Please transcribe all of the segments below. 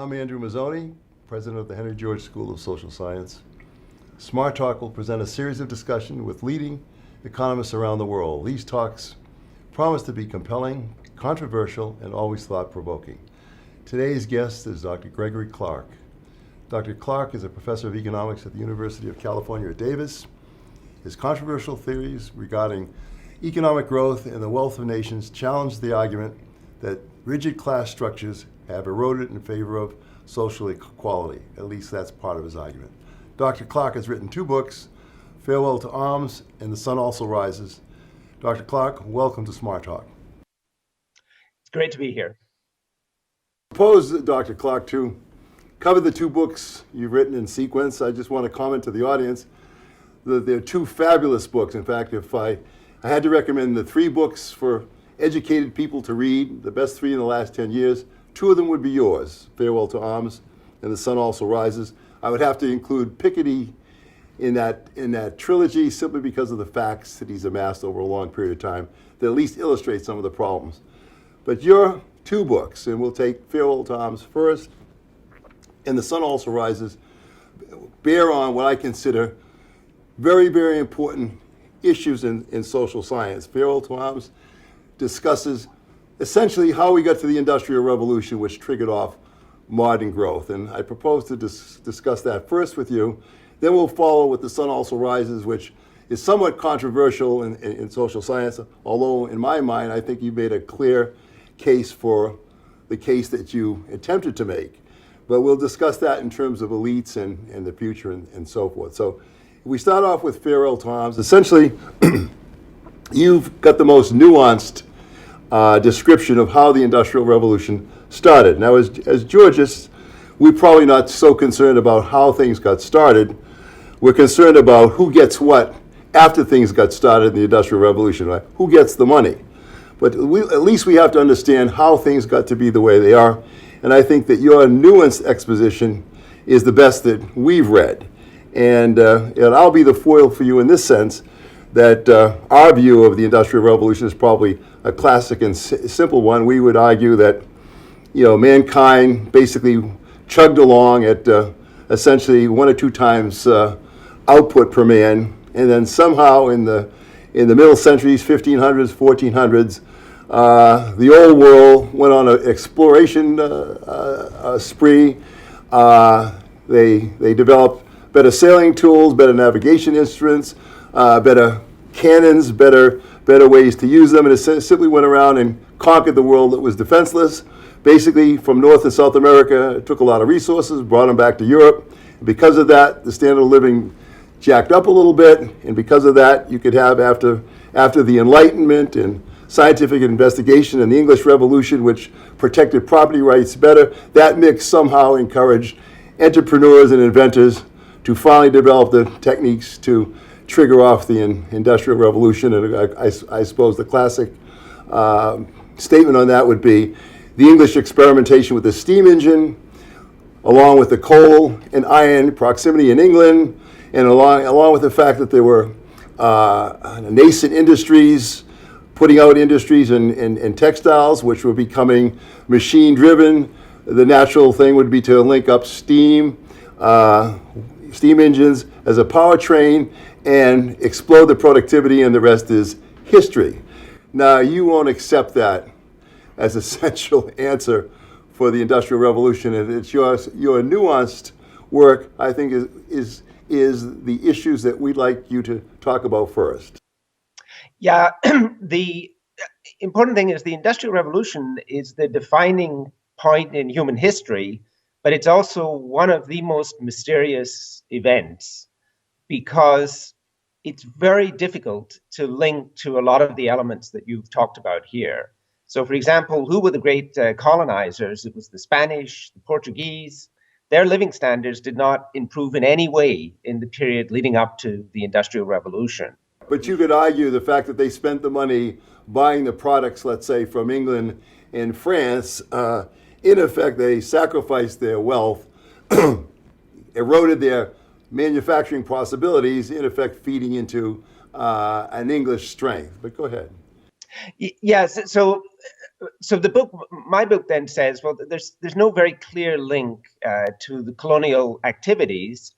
I'm Andrew Mazzone, president of the Henry George School of Social Science. Smart Talk will present a series of discussions with leading economists around the world. These talks promise to be compelling, controversial, and always thought-provoking. Today's guest is Dr. Gregory Clark. Dr. Clark is a professor of economics at the University of California at Davis. His controversial theories regarding economic growth and the wealth of nations challenge the argument that rigid class structures have eroded in favor of social equality. At least that's part of his argument. Dr. Clark has written 2 books, Farewell to Arms and The Sun Also Rises. Dr. Clark, welcome to Smart Talk. It's great to be here. I propose, Dr. Clark, to cover the 2 books you've written in sequence. I just want to comment to the audience that they're 2 fabulous books. In fact, if I had to recommend the 3 books for educated people to read, the best 3 in the last 10 years, 2 of them would be yours, Farewell to Arms and The Sun Also Rises. I would have to include Piketty in that trilogy simply because of the facts that he's amassed over a long period of time that at least illustrate some of the problems. But your 2 books, and we'll take Farewell to Arms first, and The Sun Also Rises, bear on what I consider very, very important issues in social science. Farewell to Arms discusses essentially how we got to the Industrial Revolution, which triggered off modern growth. And I propose to discuss that first with you. Then we'll follow with The Sun Also Rises, which is somewhat controversial in social science, although in my mind, I think you made a clear case for the case that you attempted to make. But we'll discuss that in terms of elites and the future and so forth. So if we start off with Farewell to Arms, essentially, you've got the most nuanced description of how the Industrial Revolution started. Now, as Georgists, we're probably not so concerned about how things got started. We're concerned about who gets what after things got started in the Industrial Revolution, right? Who gets the money? But at least we have to understand how things got to be the way they are. And I think that your nuanced exposition is the best that we've read. And I'll be the foil for you in this sense, that our view of the Industrial Revolution is probably a classic and simple one. We would argue that, mankind basically chugged along at essentially 1 or 2 times output per man, and then somehow in the middle centuries, 1500s, 1400s, the old world went on an exploration spree. They developed better sailing tools, better navigation instruments, better cannons, better ways to use them, and it simply went around and conquered the world that was defenseless. Basically, from North and South America, it took a lot of resources, brought them back to Europe. And because of that, the standard of living jacked up a little bit, and because of that, you could have, after the Enlightenment and scientific investigation and the English Revolution, which protected property rights better, that mix somehow encouraged entrepreneurs and inventors to finally develop the techniques to trigger off the Industrial Revolution. And I suppose the classic statement on that would be the English experimentation with the steam engine, along with the coal and iron proximity in England, and along with the fact that there were nascent industries, putting out industries in textiles, which were becoming machine-driven. The natural thing would be to link up steam engines as a powertrain and explode the productivity, and the rest is history. Now, you won't accept that as a essential answer for the Industrial Revolution, and it's your nuanced work, I think, is the issues that we'd like you to talk about first. Yeah, the important thing is the Industrial Revolution is the defining point in human history, but it's also one of the most mysterious events because it's very difficult to link to a lot of the elements that you've talked about here. So, for example, who were the great colonizers? It was the Spanish, the Portuguese. Their living standards did not improve in any way in the period leading up to the Industrial Revolution. But you could argue the fact that they spent the money buying the products, let's say, from England and France, in effect, they sacrificed their wealth, eroded their manufacturing possibilities, in effect, feeding into an English strength. But go ahead. Yes. So So my book then says, well, there's no very clear link to the colonial activities.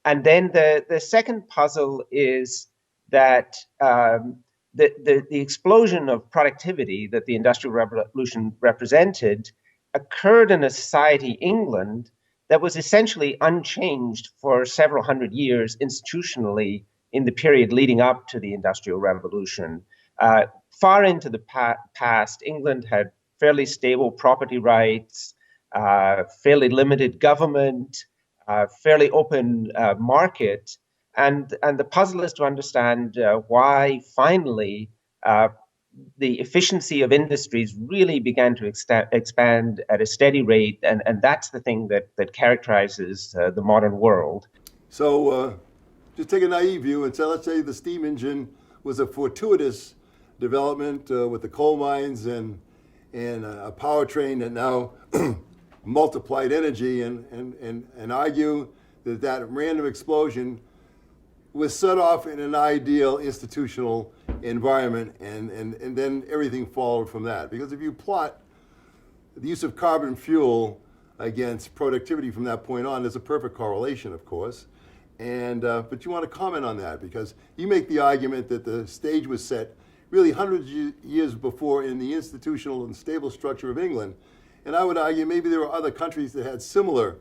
And then the second puzzle is that the explosion of productivity that the Industrial Revolution represented occurred in a society, England, that was essentially unchanged for several hundred years institutionally in the period leading up to the Industrial Revolution. Far into the past, England had fairly stable property rights, fairly limited government, fairly open market. And the puzzle is to understand why finally the efficiency of industries really began to expand at a steady rate. And that's the thing that characterizes the modern world. So just take a naive view and say, let's say the steam engine was a fortuitous development with the coal mines and a powertrain that now multiplied energy, and argue that random explosion was set off in an ideal institutional environment, and then everything followed from that. Because if you plot the use of carbon fuel against productivity from that point on, there's a perfect correlation, of course. And but you want to comment on that, because you make the argument that the stage was set really hundreds of years before in the institutional and stable structure of England. And I would argue maybe there were other countries that had similar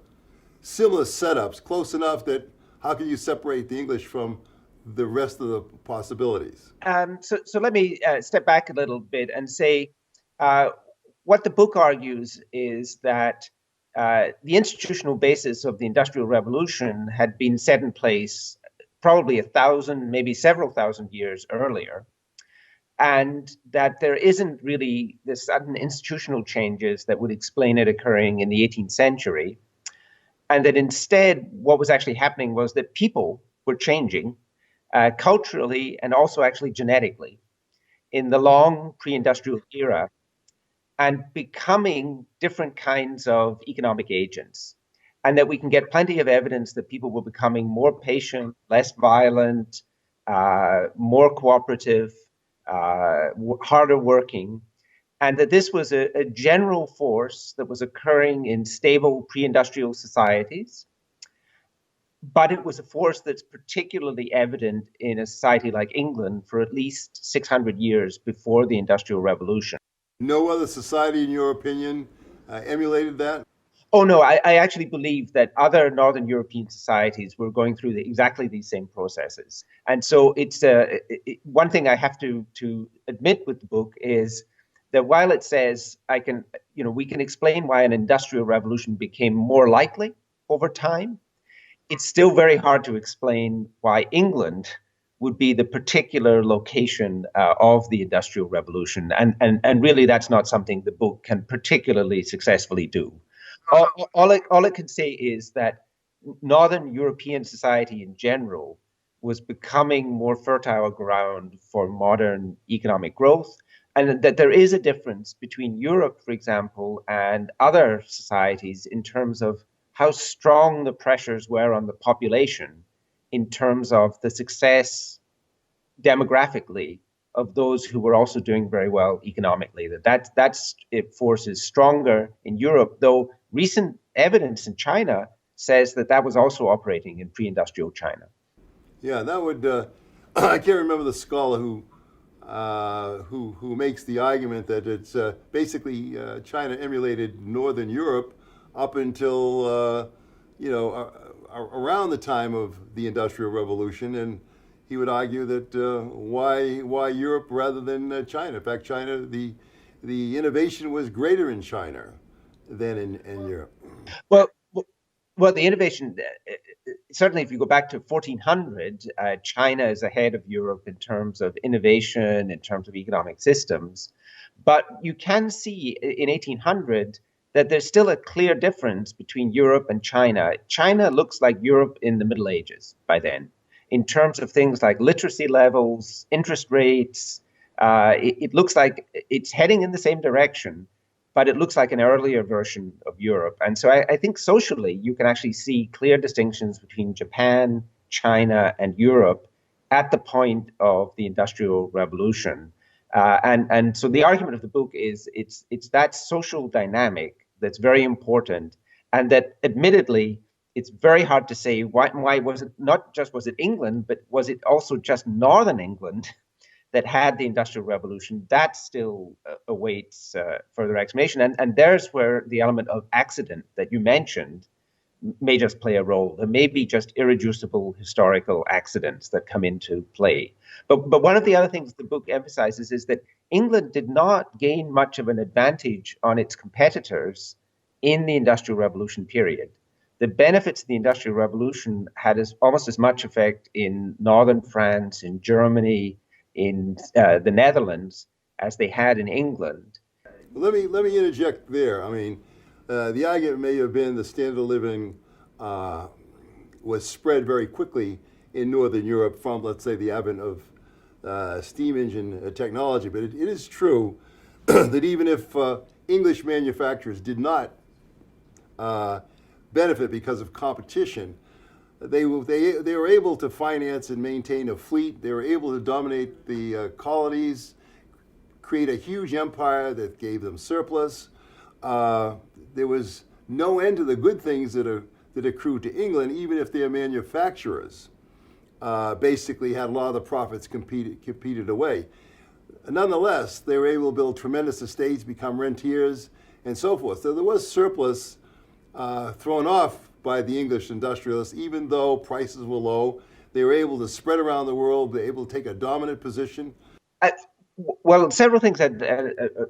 setups, close enough that how can you separate the English from the rest of the possibilities? So let me step back a little bit and say what the book argues is that the institutional basis of the Industrial Revolution had been set in place probably 1,000, maybe several thousand years earlier, and that there isn't really the sudden institutional changes that would explain it occurring in the 18th century, and that instead what was actually happening was that people were changing culturally and also actually genetically in the long pre-industrial era, and becoming different kinds of economic agents. And that we can get plenty of evidence that people were becoming more patient, less violent, more cooperative, harder working, and that this was a general force that was occurring in stable pre-industrial societies. But it was a force that's particularly evident in a society like England for at least 600 years before the Industrial Revolution. No other society, in your opinion, emulated that? Oh, no, I actually believe that other Northern European societies were going through exactly these same processes. And so it's one thing I have to admit with the book is that while it says we can explain why an industrial revolution became more likely over time, it's still very hard to explain why England would be the particular location of the Industrial Revolution. And really, that's not something the book can particularly successfully do. All it can say is that Northern European society in general was becoming more fertile ground for modern economic growth, and that there is a difference between Europe, for example, and other societies in terms of how strong the pressures were on the population in terms of the success demographically of those who were also doing very well economically. That's force is stronger in Europe, though recent evidence in China says that was also operating in pre-industrial China. Yeah, that would. I can't remember the scholar who makes the argument that it's basically China emulated Northern Europe up until around the time of the Industrial Revolution, and he would argue that why Europe rather than China? In fact, China, the innovation was greater in China than in Europe. Well, the innovation, certainly if you go back to 1400, China is ahead of Europe in terms of innovation, in terms of economic systems. But you can see in 1800 that there's still a clear difference between Europe and China. China looks like Europe in the Middle Ages by then, in terms of things like literacy levels, interest rates. It looks like it's heading in the same direction, but it looks like an earlier version of Europe. And so I think socially, you can actually see clear distinctions between Japan, China, and Europe at the point of the Industrial Revolution. And so the argument of the book is it's that social dynamic that's very important, and that admittedly it's very hard to say why was it not just was it England, but was it also just Northern England that had the Industrial Revolution? That still awaits further explanation, and there's where the element of accident that you mentioned may just play a role. There may be just irreducible historical accidents that come into play. But one of the other things the book emphasizes is that England did not gain much of an advantage on its competitors in the Industrial Revolution period. The benefits of the Industrial Revolution had almost as much effect in northern France, in Germany, in the Netherlands, as they had in England. Let me interject there. I mean, the argument may have been the standard of living was spread very quickly in Northern Europe from, let's say, the advent of steam engine technology. But it is true that even if English manufacturers did not benefit because of competition, they were able to finance and maintain a fleet. They were able to dominate the colonies, create a huge empire that gave them surplus. There was no end to the good things that accrued to England, even if their manufacturers basically had a lot of the profits competed away. Nonetheless, they were able to build tremendous estates, become rentiers, and so forth. So there was surplus thrown off by the English industrialists, even though prices were low. They were able to spread around the world, they were able to take a dominant position. Well, several things I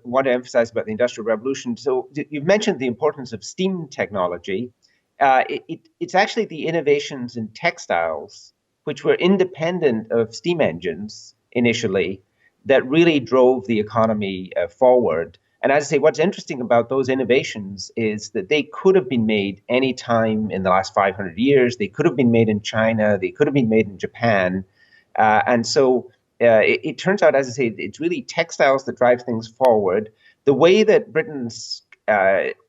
want to emphasize about the Industrial Revolution. So you've mentioned the importance of steam technology. It's actually the innovations in textiles, which were independent of steam engines initially, that really drove the economy forward. And as I say, what's interesting about those innovations is that they could have been made any time in the last 500 years. They could have been made in China. They could have been made in Japan. And so it turns out, as I say, it's really textiles that drive things forward. The way that Britain's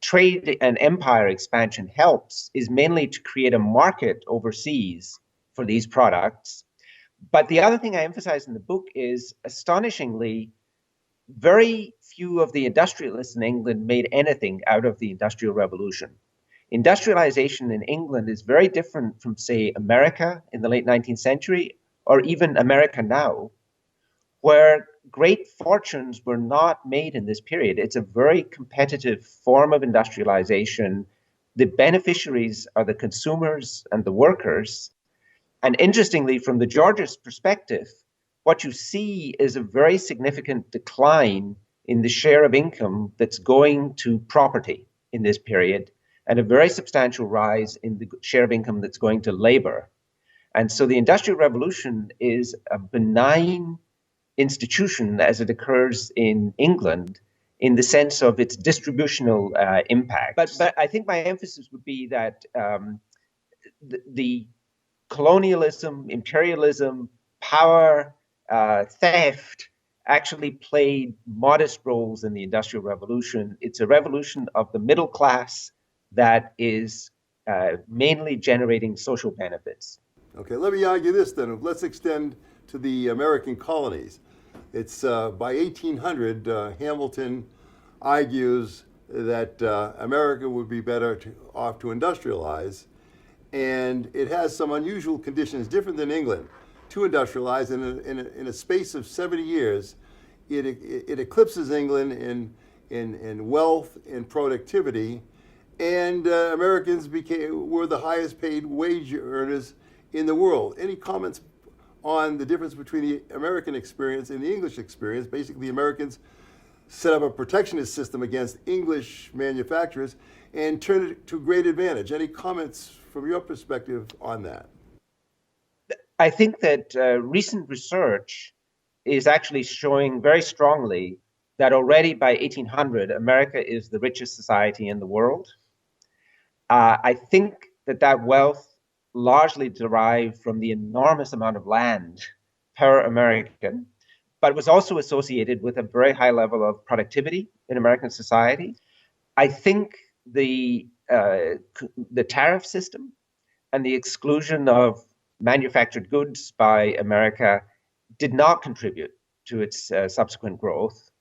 trade and empire expansion helps is mainly to create a market overseas for these products. But the other thing I emphasize in the book is, astonishingly, very few of the industrialists in England made anything out of the Industrial Revolution. Industrialization in England is very different from, say, America in the late 19th century, or even America now, where great fortunes were not made in this period. It's a very competitive form of industrialization. The beneficiaries are the consumers and the workers. And interestingly, from the Georgist perspective, what you see is a very significant decline in the share of income that's going to property in this period, and a very substantial rise in the share of income that's going to labor. And so the Industrial Revolution is a benign institution as it occurs in England in the sense of its distributional impact. But I think my emphasis would be that the colonialism, imperialism, power, theft actually played modest roles in the Industrial Revolution. It's a revolution of the middle class that is mainly generating social benefits. Okay, let me argue this then. Let's extend to the American colonies. It's by 1800, Hamilton argues that America would be better off to industrialize, and it has some unusual conditions different than England to industrialize. In a space of 70 years, it eclipses England in wealth and productivity, and Americans were the highest paid wage earners in the world. Any comments on the difference between the American experience and the English experience? Basically, the Americans set up a protectionist system against English manufacturers and turned it to great advantage. Any comments from your perspective on that? I think that recent research is actually showing very strongly that already by 1800, America is the richest society in the world. I think that wealth largely derived from the enormous amount of land per American, but was also associated with a very high level of productivity in American society. I think the tariff system and the exclusion of manufactured goods by America did not contribute to its subsequent growth,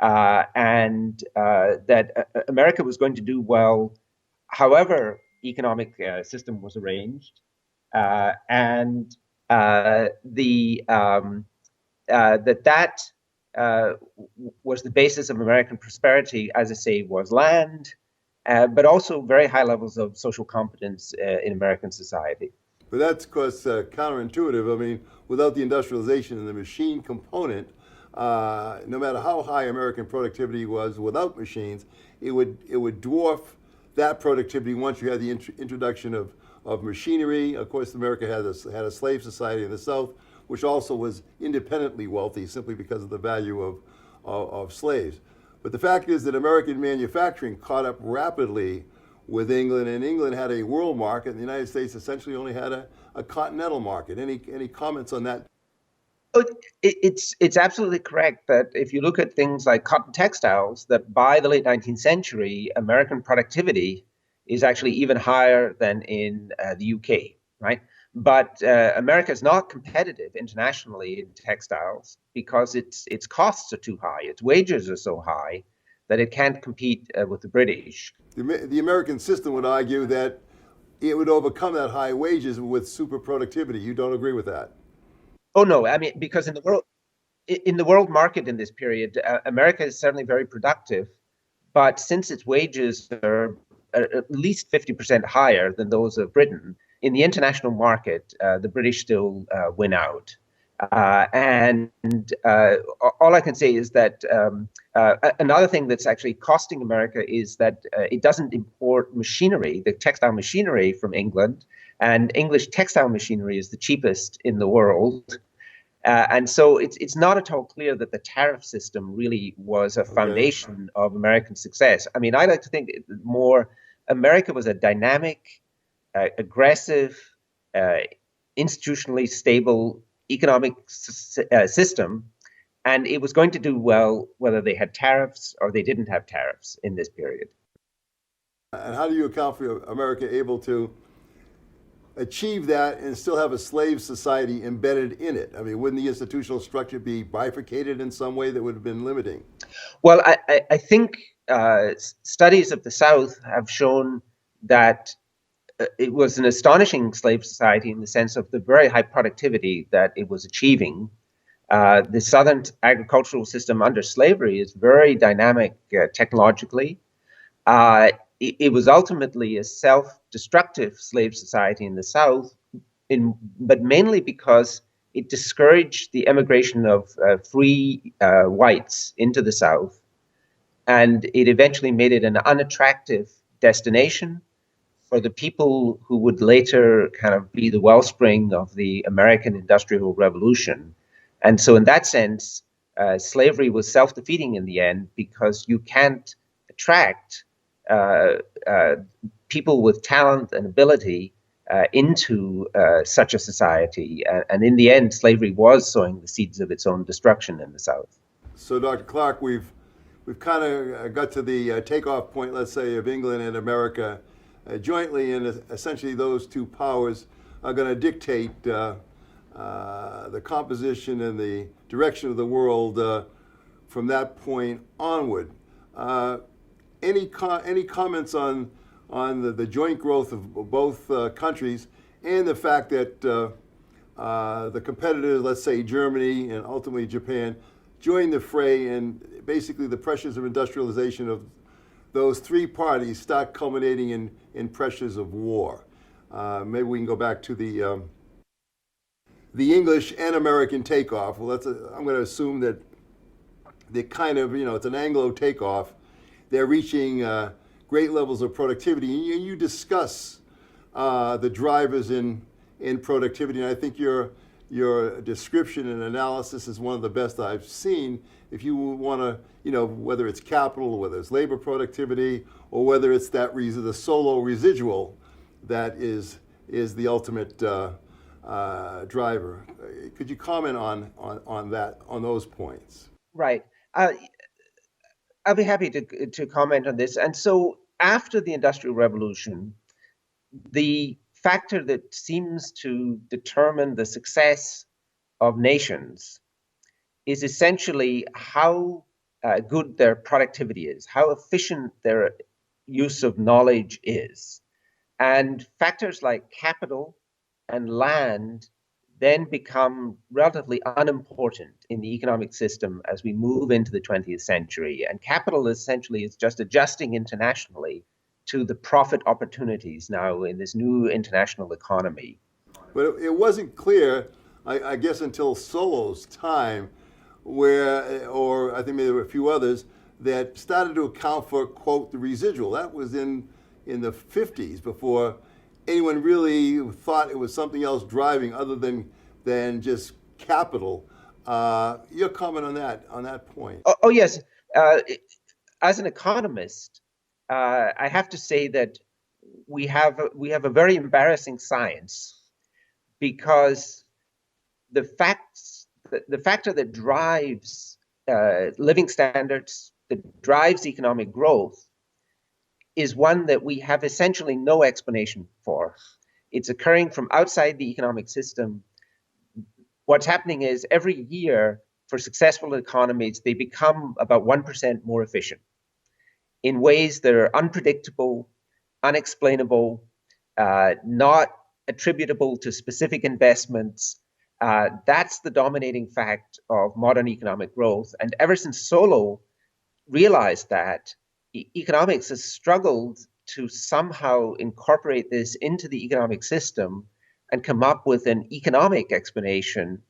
and that America was going to do well, however economic system was arranged, and that was the basis of American prosperity, as I say, was land, but also very high levels of social competence in American society. But that's because counterintuitive. I mean, without the industrialization and the machine component, no matter how high American productivity was without machines, it would dwarf that productivity once you had the introduction of machinery. Of course, America had a slave society in the South, which also was independently wealthy simply because of the value of slaves. But the fact is that American manufacturing caught up rapidly with England, and England had a world market, and the United States essentially only had a continental market. Any comments on that? It's absolutely correct that if you look at things like cotton textiles, that by the late 19th century, American productivity is actually even higher than in the UK, right? But America is not competitive internationally in textiles because its costs are too high, its wages are so high that it can't compete with the British. The American system would argue that it would overcome that high wages with super productivity. You don't agree with that? Oh no, I mean, because in the world market in this period, America is certainly very productive, but since its wages are at least 50% higher than those of Britain, in the international market, the British still win out. And all I can say is that another thing that's actually costing America is that it doesn't import machinery, the textile machinery from England, and English textile machinery is the cheapest in the world. And so it's not at all clear that the tariff system really was a foundation of American success. I mean, I like to think more America was a dynamic, aggressive, institutionally stable economic system, and it was going to do well whether they had tariffs or they didn't have tariffs in this period. And how do you account for America able to achieve that and still have a slave society embedded in it? I mean, wouldn't the institutional structure be bifurcated in some way that would have been limiting? Well, I think studies of the South have shown that it was an astonishing slave society in the sense of the very high productivity that it was achieving. The Southern agricultural system under slavery is very dynamic technologically. It was ultimately a self-destructive slave society in the South, but mainly because it discouraged the emigration of free whites into the South, and it eventually made it an unattractive destination for the people who would later kind of be the wellspring of the American Industrial Revolution. And so in that sense, slavery was self-defeating in the end because you can't attract people with talent and ability into such a society. And in the end, slavery was sowing the seeds of its own destruction in the South. So, Dr. Clark, we've kind of got to the takeoff point, let's say, of England and America jointly, and essentially those two powers are going to dictate the composition and the direction of the world from that point onward. Any comments on the joint growth of both countries and the fact that the competitors, let's say Germany and ultimately Japan, joined the fray, and basically the pressures of industrialization of those three parties start culminating in pressures of war? Maybe we can go back to the English and American takeoff. Well, I'm going to assume that the kind of, it's an Anglo takeoff. They're reaching great levels of productivity. And you discuss the drivers in productivity, and I think your description and analysis is one of the best I've seen. If you want to, whether it's capital, whether it's labor productivity, or whether it's that the solo residual that is the ultimate driver. Could you comment on that, on those points? Right. I'll be happy to comment on this. And so after the Industrial Revolution, the factor that seems to determine the success of nations is essentially how good their productivity is, how efficient their use of knowledge is. And factors like capital and land then become relatively unimportant in the economic system as we move into the 20th century. And capital essentially is just adjusting internationally to the profit opportunities now in this new international economy. But it wasn't clear, I guess, until Solo's time, where, or I think maybe there were a few others, that started to account for, quote, the residual. That was in the 50s, before anyone really thought it was something else driving other than just capital. Your comment on that point? Oh yes. Uh, as an economist, I have to say that we have a very embarrassing science, because the factor that drives living standards, that drives economic growth, is one that we have essentially no explanation for. It's occurring from outside the economic system. What's happening is every year, for successful economies, they become about 1% more efficient in ways that are unpredictable, unexplainable, not attributable to specific investments. That's the dominating fact of modern economic growth. And ever since Solo realized that, economics has struggled to somehow incorporate this into the economic system and come up with an economic explanation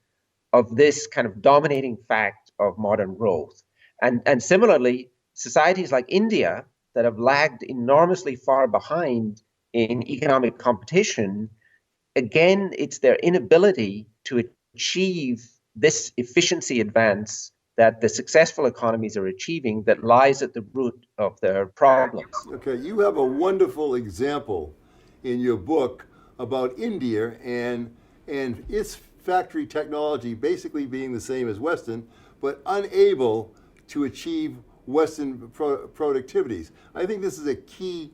of this kind of dominating fact of modern growth. And similarly, societies like India, that have lagged enormously far behind in economic competition, again, it's their inability to achieve this efficiency advance that the successful economies are achieving that lies at the root of their problems. Okay, you have a wonderful example in your book about India and its factory technology basically being the same as Western, but unable to achieve Western productivities. I think this is a key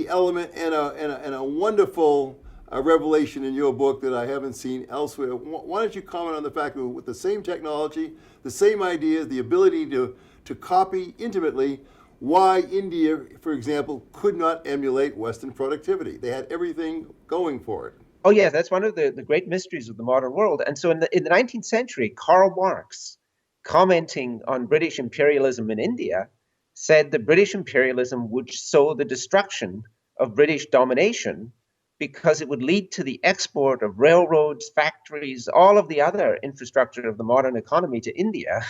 element and a wonderful revelation in your book that I haven't seen elsewhere. Why don't you comment on the fact that with the same technology, the same ideas, the ability to copy intimately, why India, for example, could not emulate Western productivity? They had everything going for it. Oh, yes, that's one of the great mysteries of the modern world. And so in the 19th century, Karl Marx, commenting on British imperialism in India, said that British imperialism would sow the destruction of British domination, because it would lead to the export of railroads, factories, all of the other infrastructure of the modern economy to India,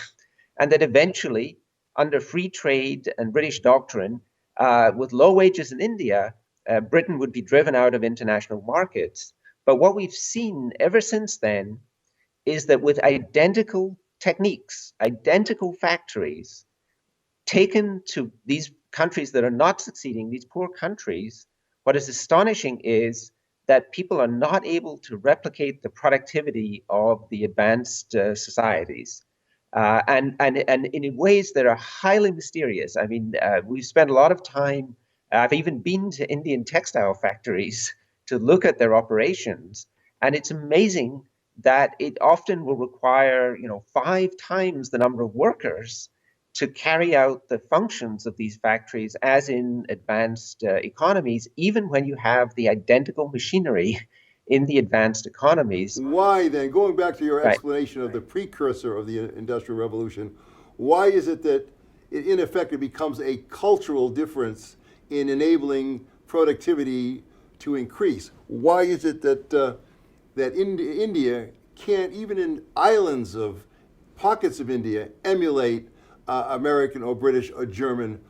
and that eventually, under free trade and British doctrine, with low wages in India, Britain would be driven out of international markets. But what we've seen ever since then is that with identical techniques, identical factories, taken to these countries that are not succeeding, these poor countries, what is astonishing is that people are not able to replicate the productivity of the advanced societies. And in ways that are highly mysterious. I mean, we've spent a lot of time, I've even been to Indian textile factories to look at their operations. And it's amazing that it often will require, 5 times the number of workers to carry out the functions of these factories as in advanced economies, even when you have the identical machinery in the advanced economies. Why then, going back to your Right. explanation of the precursor of the Industrial Revolution, why is it that in effect it becomes a cultural difference in enabling productivity to increase? Why is it that India can't, even in islands of pockets of India, emulate American or British or German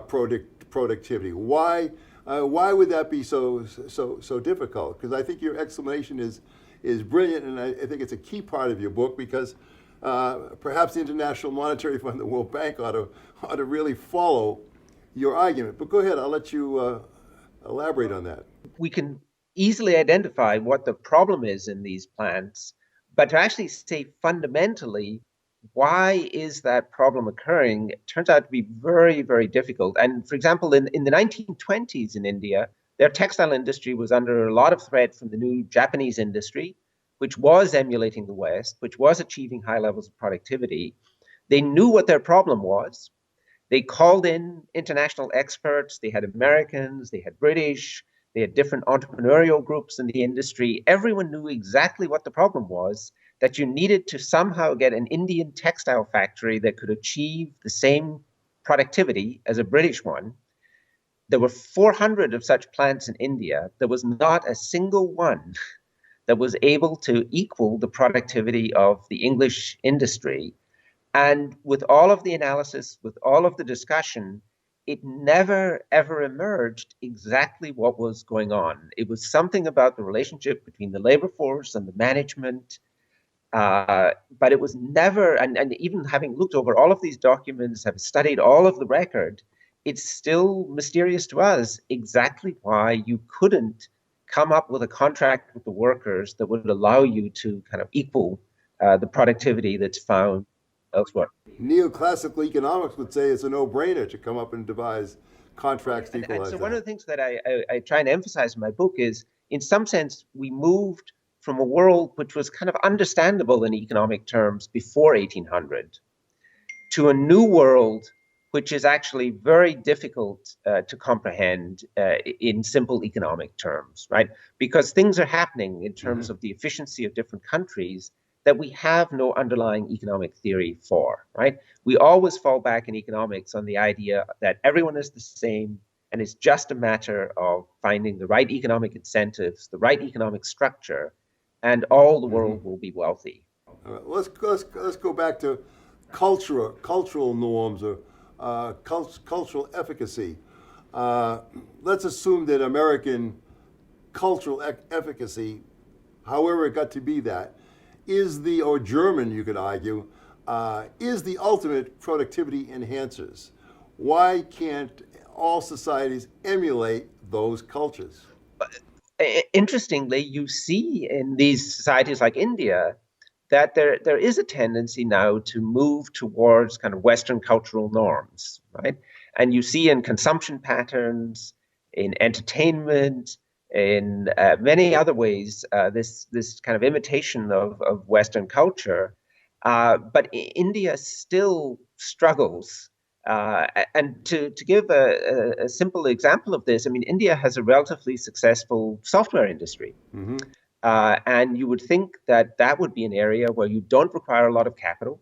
productivity? Why would that be so difficult? Because I think your explanation is brilliant, and I think it's a key part of your book, because perhaps the International Monetary Fund, the World Bank ought to really follow your argument. But go ahead, I'll let you elaborate on that. We can easily identify what the problem is in these plants, but to actually say fundamentally, why is that problem occurring, it turns out to be very, very difficult. And for example, in the 1920s in India, their textile industry was under a lot of threat from the new Japanese industry, which was emulating the West, which was achieving high levels of productivity. They knew what their problem was. They called in international experts. They had Americans, they had British, they had different entrepreneurial groups in the industry. Everyone knew exactly what the problem was, that you needed to somehow get an Indian textile factory that could achieve the same productivity as a British one. There were 400 of such plants in India. There was not a single one that was able to equal the productivity of the English industry. And with all of the analysis, with all of the discussion, it never ever emerged exactly what was going on. It was something about the relationship between the labor force and the management. But it was never, and even having looked over all of these documents, have studied all of the record, it's still mysterious to us exactly why you couldn't come up with a contract with the workers that would allow you to kind of equal the productivity that's found elsewhere. Neoclassical economics would say it's a no-brainer to come up and devise contracts to equalize so that. one of the things that I try and emphasize in my book is, in some sense, we moved from a world which was kind of understandable in economic terms before 1800 to a new world which is actually very difficult to comprehend in simple economic terms, right? Because things are happening in terms of the efficiency of different countries that we have no underlying economic theory for, right? We always fall back in economics on the idea that everyone is the same, and it's just a matter of finding the right economic incentives, the right economic structure, and all the world will be wealthy. All right, let's go back to cultural norms or cultural efficacy. Let's assume that American cultural efficacy, however it got to be that, or German, you could argue, is the ultimate productivity enhancers. Why can't all societies emulate those cultures? Interestingly, you see in these societies like India that there is a tendency now to move towards kind of Western cultural norms, right? And you see in consumption patterns, in entertainment, in many other ways, this kind of imitation of Western culture. But India still struggles. And to give a simple example of this, I mean, India has a relatively successful software industry. Mm-hmm. And you would think that that would be an area where you don't require a lot of capital,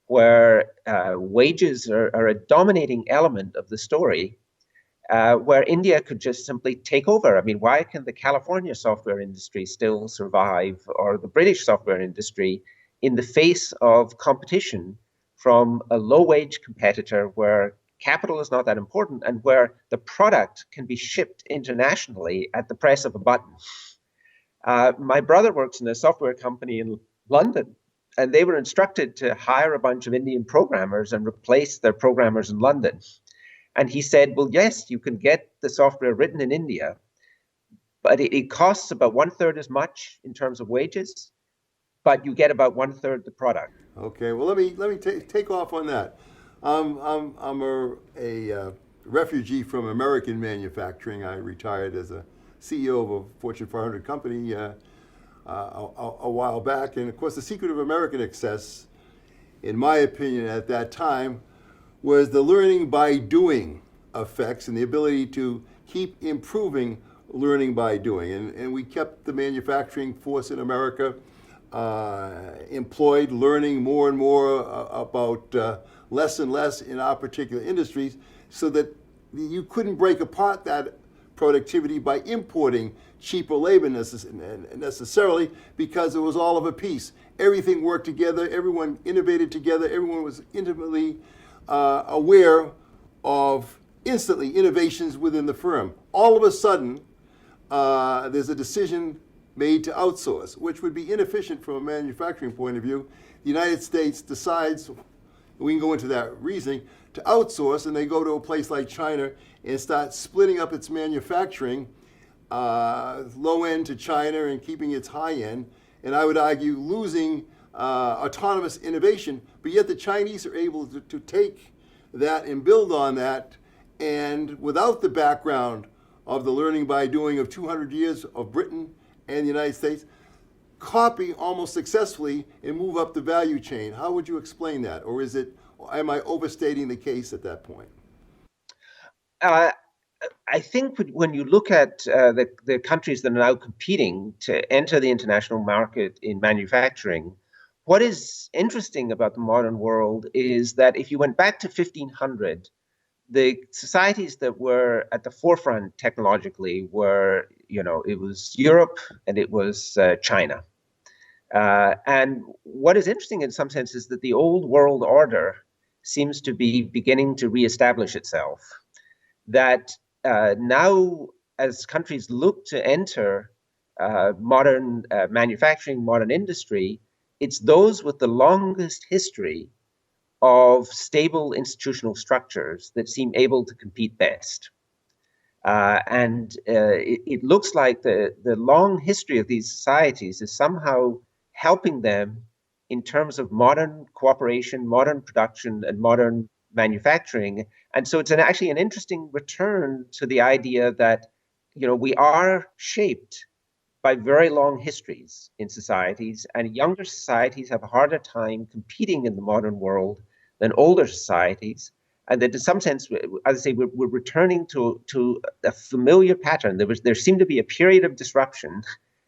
where wages are a dominating element of the story, where India could just simply take over. I mean, why can the California software industry still survive, or the British software industry, in the face of competition from a low-wage competitor where capital is not that important and where the product can be shipped internationally at the press of a button? My brother works in a software company in London, and they were instructed to hire a bunch of Indian programmers and replace their programmers in London. And he said, well, yes, you can get the software written in India, but it costs about 1/3 as much in terms of wages, but you get about 1/3 the product. Okay, well, let me take off on that. I'm a refugee from American manufacturing. I retired as a CEO of a Fortune 500 company a while back. And of course, the secret of American success, in my opinion at that time, was the learning by doing effects and the ability to keep improving learning by doing. And we kept the manufacturing force in America employed, learning more and more about less and less in our particular industries, so that you couldn't break apart that productivity by importing cheaper labor necessarily, because it was all of a piece. Everything worked together, everyone innovated together, everyone was intimately aware of instantly innovations within the firm. All of a sudden, there's a decision made to outsource, which would be inefficient from a manufacturing point of view. The United States decides, we can go into that reasoning, to outsource, and they go to a place like China and start splitting up its manufacturing, low end to China and keeping its high end, and I would argue losing autonomous innovation, but yet the Chinese are able to take that and build on that, and without the background of the learning by doing of 200 years of Britain and the United States, copy almost successfully and move up the value chain. How would you explain that? Or is it, am I overstating the case at that point? Uh, I think when you look at the countries that are now competing to enter the international market in manufacturing, what is interesting about the modern world is that if you went back to 1500, the societies that were at the forefront technologically were, it was Europe and it was China. And what is interesting in some sense is that the old world order seems to be beginning to reestablish itself. That now, as countries look to enter modern manufacturing, modern industry, it's those with the longest history of stable institutional structures that seem able to compete best. And it looks like the long history of these societies is somehow helping them in terms of modern cooperation, modern production, and modern manufacturing. And so it's actually an interesting return to the idea that we are shaped by very long histories in societies, and younger societies have a harder time competing in the modern world than older societies. And that in some sense, as I say, we're returning to a familiar pattern. There seemed to be a period of disruption,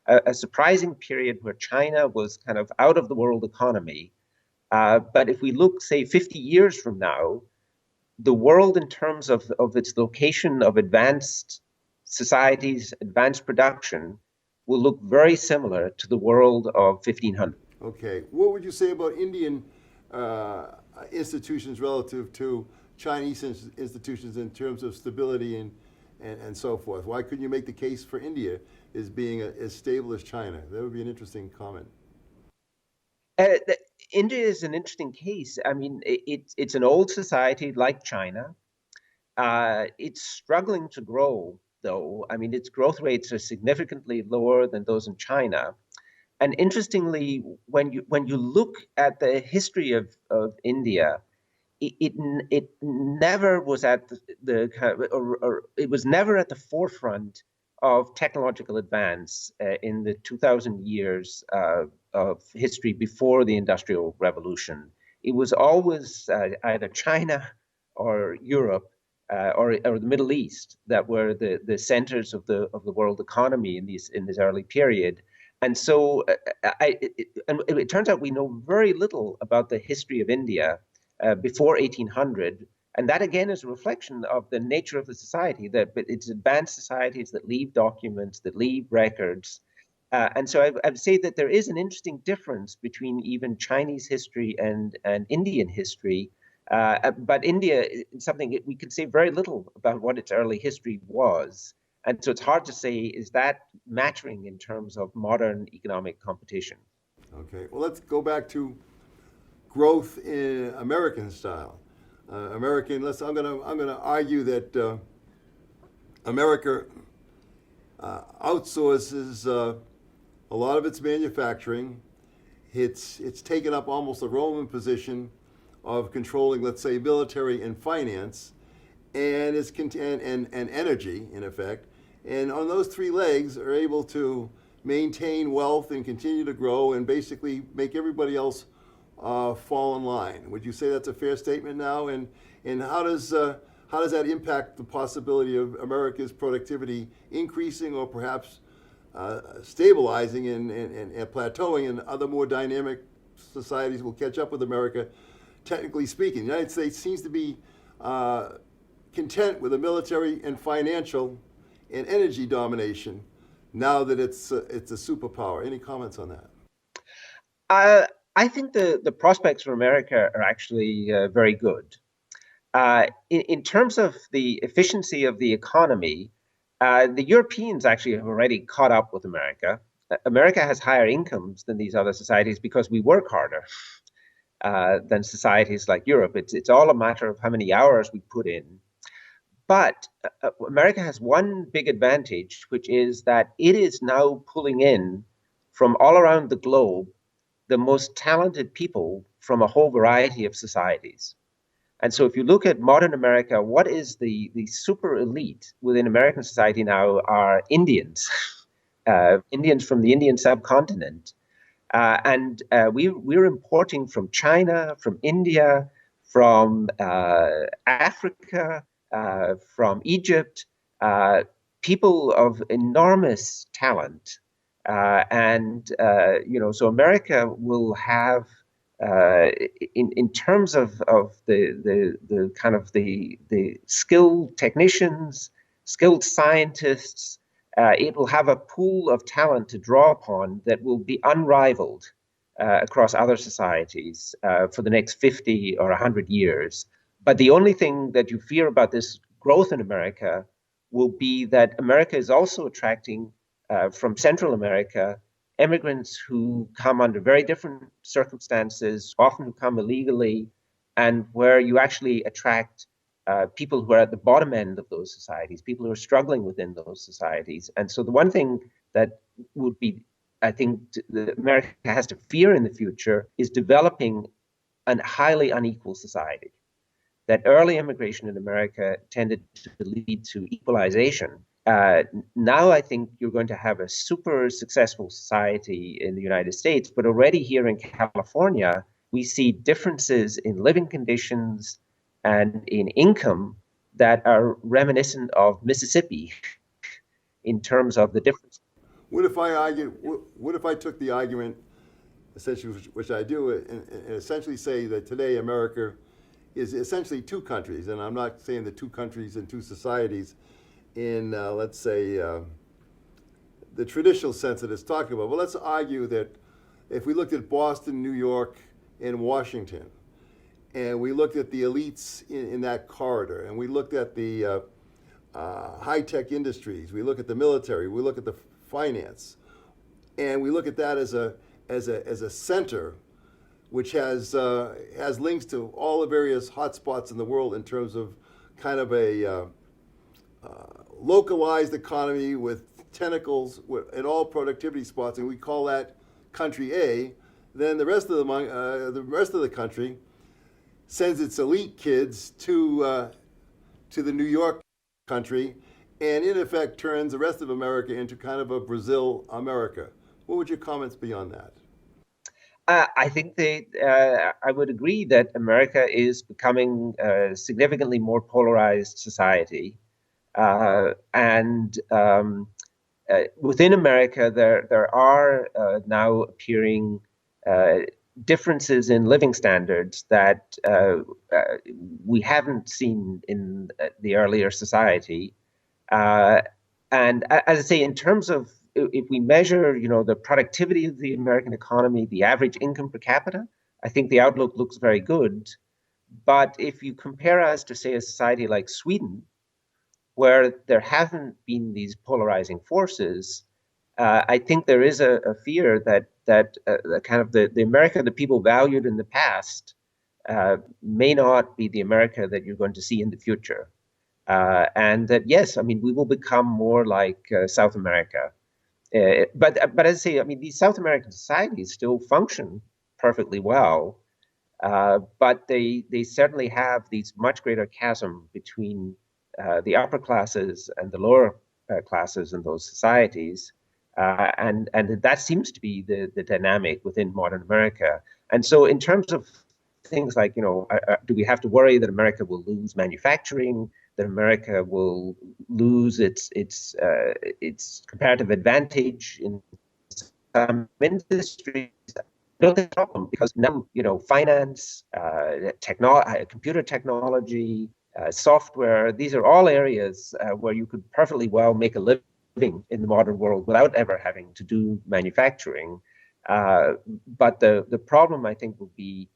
a surprising period where China was kind of out of the world economy. But if we look, say, 50 years from now, the world in terms of its location of advanced societies, advanced production, will look very similar to the world of 1500. Okay. What would you say about Indian institutions relative to Chinese institutions in terms of stability and so forth? Why couldn't you make the case for India as being as stable as China? That would be an interesting comment. India is an interesting case. I mean, it's an old society like China. It's struggling to grow, though. I mean, its growth rates are significantly lower than those in China. And interestingly, when you look at the history of India, it never was at or it was never at the forefront of technological advance in the 2000 years of history before the Industrial Revolution. It was always either China or Europe or the Middle East that were the centers of the world economy in this early period. And so it turns out we know very little about the history of India before 1800. And that again is a reflection of the nature of the society, that it's advanced societies that leave documents, that leave records. And so I would say that there is an interesting difference between even Chinese history and Indian history. But India is something we can say very little about what its early history was. And so it's hard to say, is that mattering in terms of modern economic competition? Okay. Well, let's go back to growth in American style. I'm gonna argue that America outsources a lot of its manufacturing. It's taken up almost a Roman position of controlling, let's say, military and finance, and and energy in effect. And on those three legs, are able to maintain wealth and continue to grow, and basically make everybody else fall in line. Would you say that's a fair statement now? And how does that impact the possibility of America's productivity increasing or perhaps stabilizing and plateauing, and other more dynamic societies will catch up with America, technically speaking? The United States seems to be content with a military and financial and energy domination now that it's a superpower. Any comments on that? I think the prospects for America are actually very good. In terms of the efficiency of the economy, the Europeans actually have already caught up with America. America has higher incomes than these other societies because we work harder than societies like Europe. It's all a matter of how many hours we put in. But America has one big advantage, which is that it is now pulling in from all around the globe the most talented people from a whole variety of societies. And so if you look at modern America, what is the super elite within American society now are Indians, Indians from the Indian subcontinent. And we're importing from China, from India, from Africa, from Egypt, people of enormous talent. So America will have, in terms of the kind of the skilled technicians, skilled scientists, it will have a pool of talent to draw upon that will be unrivaled across other societies for the next 50 or 100 years. But the only thing that you fear about this growth in America will be that America is also attracting from Central America immigrants who come under very different circumstances, often who come illegally, and where you actually attract people who are at the bottom end of those societies, people who are struggling within those societies. And so the one thing that would be, I think, that America has to fear in the future is developing a highly unequal society. That early immigration in America tended to lead to equalization. Now I think you're going to have a super successful society in the United States, but already here in California, we see differences in living conditions and in income that are reminiscent of Mississippi in terms of the difference. What if I argue? What if I took the argument, essentially, which I do, and essentially say that today America is essentially two countries, and I'm not saying the two countries and two societies in, let's say, the traditional sense that it's talking about. But let's argue that if we looked at Boston, New York, and Washington, and we looked at the elites in that corridor, and we looked at the high-tech industries, we look at the military, we look at the finance, and we look at that as a center which has links to all the various hotspots in the world in terms of kind of a localized economy with tentacles in all productivity spots, and we call that country A. Then the rest of the country sends its elite kids to the New York country, and in effect turns the rest of America into kind of a Brazil America. What would your comments be on that? I think I would agree that America is becoming a significantly more polarized society. Within America, there are now appearing differences in living standards that we haven't seen in the earlier society. And as I say, in terms of if we measure, the productivity of the American economy, the average income per capita, I think the outlook looks very good. But if you compare us to, say, a society like Sweden, where there haven't been these polarizing forces, I think there is a fear that kind of the America that people valued in the past may not be the America that you're going to see in the future. And that, yes, I mean, we will become more like South America. But as I say, I mean, these South American societies still function perfectly well, but they certainly have these much greater chasm between the upper classes and the lower classes in those societies, and that seems to be the dynamic within modern America. And so, in terms of things like, do we have to worry that America will lose manufacturing, that America will lose its comparative advantage in some industries? I don't think it's a problem, because now, finance, computer technology, software, these are all areas where you could perfectly well make a living in the modern world without ever having to do manufacturing. But the problem, I think, will be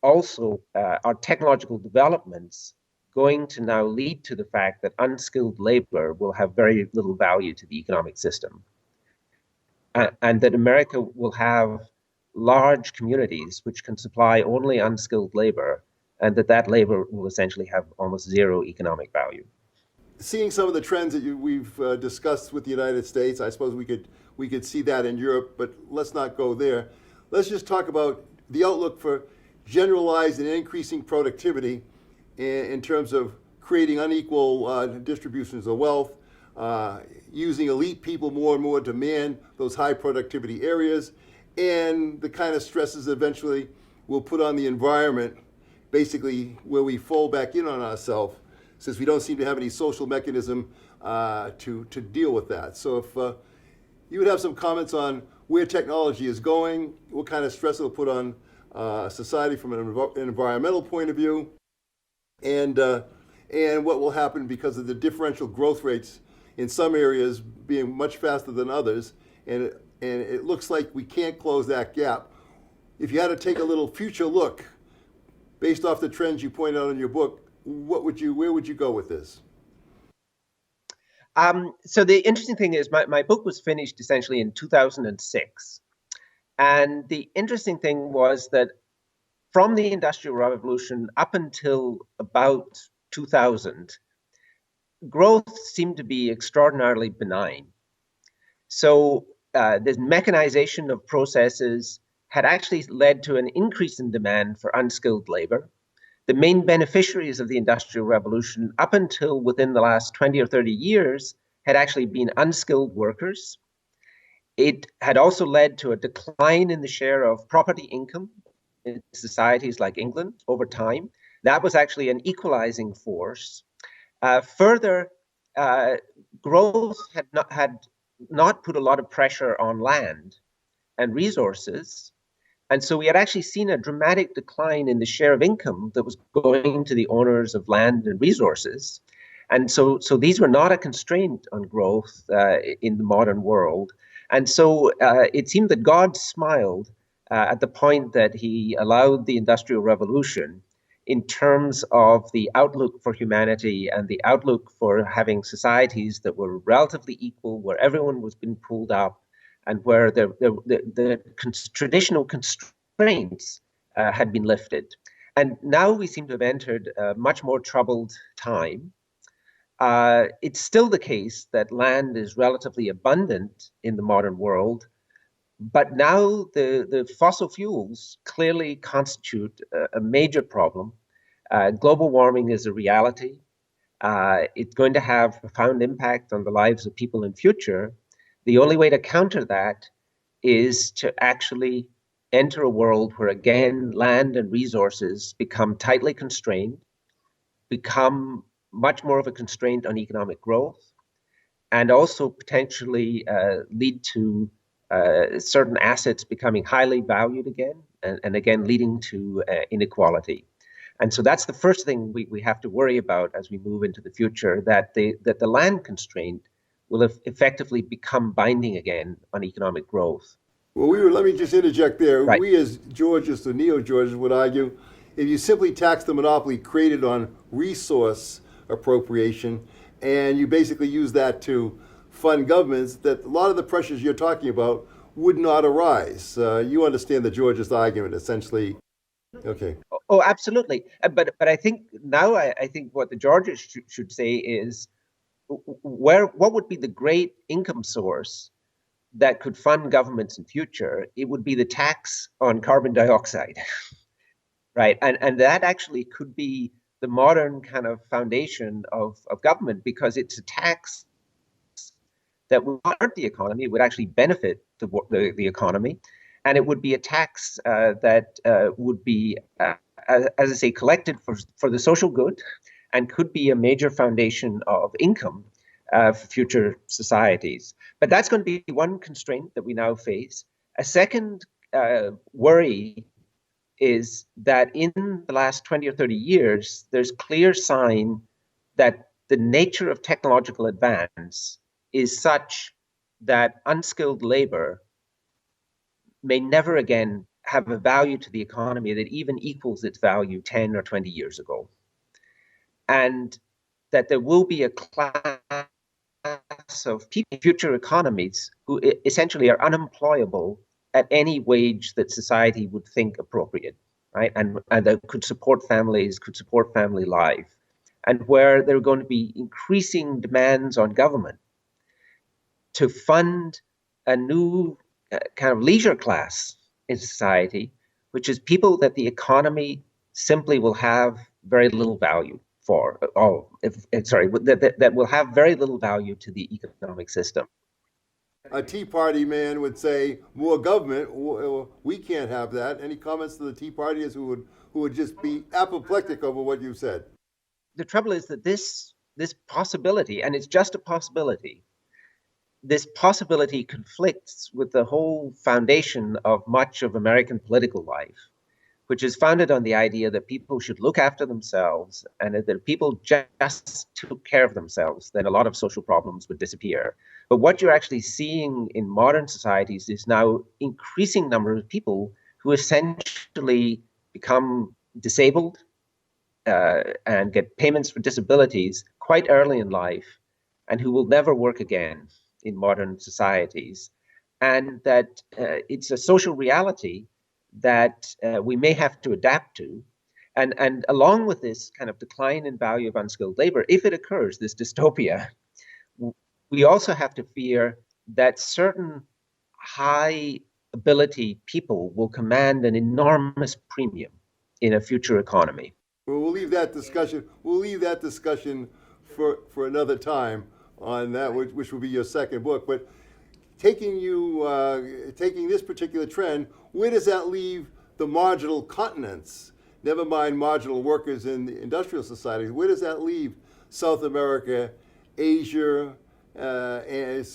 also our technological developments going to now lead to the fact that unskilled labor will have very little value to the economic system. And that America will have large communities which can supply only unskilled labor, and that labor will essentially have almost zero economic value. Seeing some of the trends that we've discussed with the United States, I suppose we could see that in Europe, but let's not go there. Let's just talk about the outlook for generalized and increasing productivity in terms of creating unequal distributions of wealth, using elite people more and more to man those high productivity areas, and the kind of stresses eventually will put on the environment, basically where we fall back in on ourselves, since we don't seem to have any social mechanism to deal with that. So if you would have some comments on where technology is going, what kind of stress it'll put on society from an environmental point of view, and what will happen because of the differential growth rates in some areas being much faster than others, and it looks like we can't close that gap. If you had to take a little future look, based off the trends you point out in your book, where would you go with this? So the interesting thing is my book was finished essentially in 2006. And the interesting thing was that from the Industrial Revolution up until about 2000, growth seemed to be extraordinarily benign. So the mechanization of processes had actually led to an increase in demand for unskilled labor. The main beneficiaries of the Industrial Revolution up until within the last 20 or 30 years had actually been unskilled workers. It had also led to a decline in the share of property income in societies like England over time. That was actually an equalizing force. Further, growth had not put a lot of pressure on land and resources. And so we had actually seen a dramatic decline in the share of income that was going to the owners of land and resources. And so these were not a constraint on growth in the modern world. And so it seemed that God smiled at the point that he allowed the Industrial Revolution in terms of the outlook for humanity and the outlook for having societies that were relatively equal, where everyone was being pulled up, and where the traditional constraints had been lifted. And now we seem to have entered a much more troubled time. It's still the case that land is relatively abundant in the modern world, but now the fossil fuels clearly constitute a major problem. Global warming is a reality. It's going to have a profound impact on the lives of people in future. The only way to counter that is to actually enter a world where, again, land and resources become tightly constrained, become much more of a constraint on economic growth, and also potentially lead to certain assets becoming highly valued again, and again leading to inequality. And so that's the first thing we have to worry about as we move into the future, that the land constraint will effectively become binding again on economic growth. Well, let me just interject there. Right. We as Georgists or neo-Georgists would argue, if you simply tax the monopoly created on resource appropriation, and you basically use that to fund governments, that a lot of the pressures you're talking about would not arise. You understand the Georgist argument, essentially. Okay. Oh, absolutely. But I think now I think what the Georgists should say is, what would be the great income source that could fund governments in future? It would be the tax on carbon dioxide, right? And that actually could be the modern kind of foundation of government, because it's a tax that would hurt the economy. It would actually benefit the economy, and it would be a tax that would be, as I say, collected for the social good, and could be a major foundation of income for future societies. But that's going to be one constraint that we now face. A second worry is that in the last 20 or 30 years, there's clear sign that the nature of technological advance is such that unskilled labor may never again have a value to the economy that even equals its value 10 or 20 years ago. And that there will be a class of people in future economies who essentially are unemployable at any wage that society would think appropriate, right? And that could support families, could support family life, and where there are going to be increasing demands on government to fund a new kind of leisure class in society, which is people that the economy simply will have very little value for, that will have very little value to the economic system. A Tea Party man would say, more government, we can't have that. Any comments to the Tea Partiers who would just be apoplectic over what you said? The trouble is that this possibility, and it's just a possibility, this possibility conflicts with the whole foundation of much of American political life, which is founded on the idea that people should look after themselves, and that if people just took care of themselves, then a lot of social problems would disappear. But what you're actually seeing in modern societies is now increasing number of people who essentially become disabled and get payments for disabilities quite early in life, and who will never work again in modern societies. And that it's a social reality that we may have to adapt to. And along with this kind of decline in value of unskilled labor, if it occurs, this dystopia, we also have to fear that certain high ability people will command an enormous premium in a future economy. Well, we'll leave that discussion. We'll leave that discussion for another time on that, which will be your second book. But taking this particular trend, where does that leave the marginal continents? Never mind marginal workers in the industrial societies. Where does that leave South America, Asia, and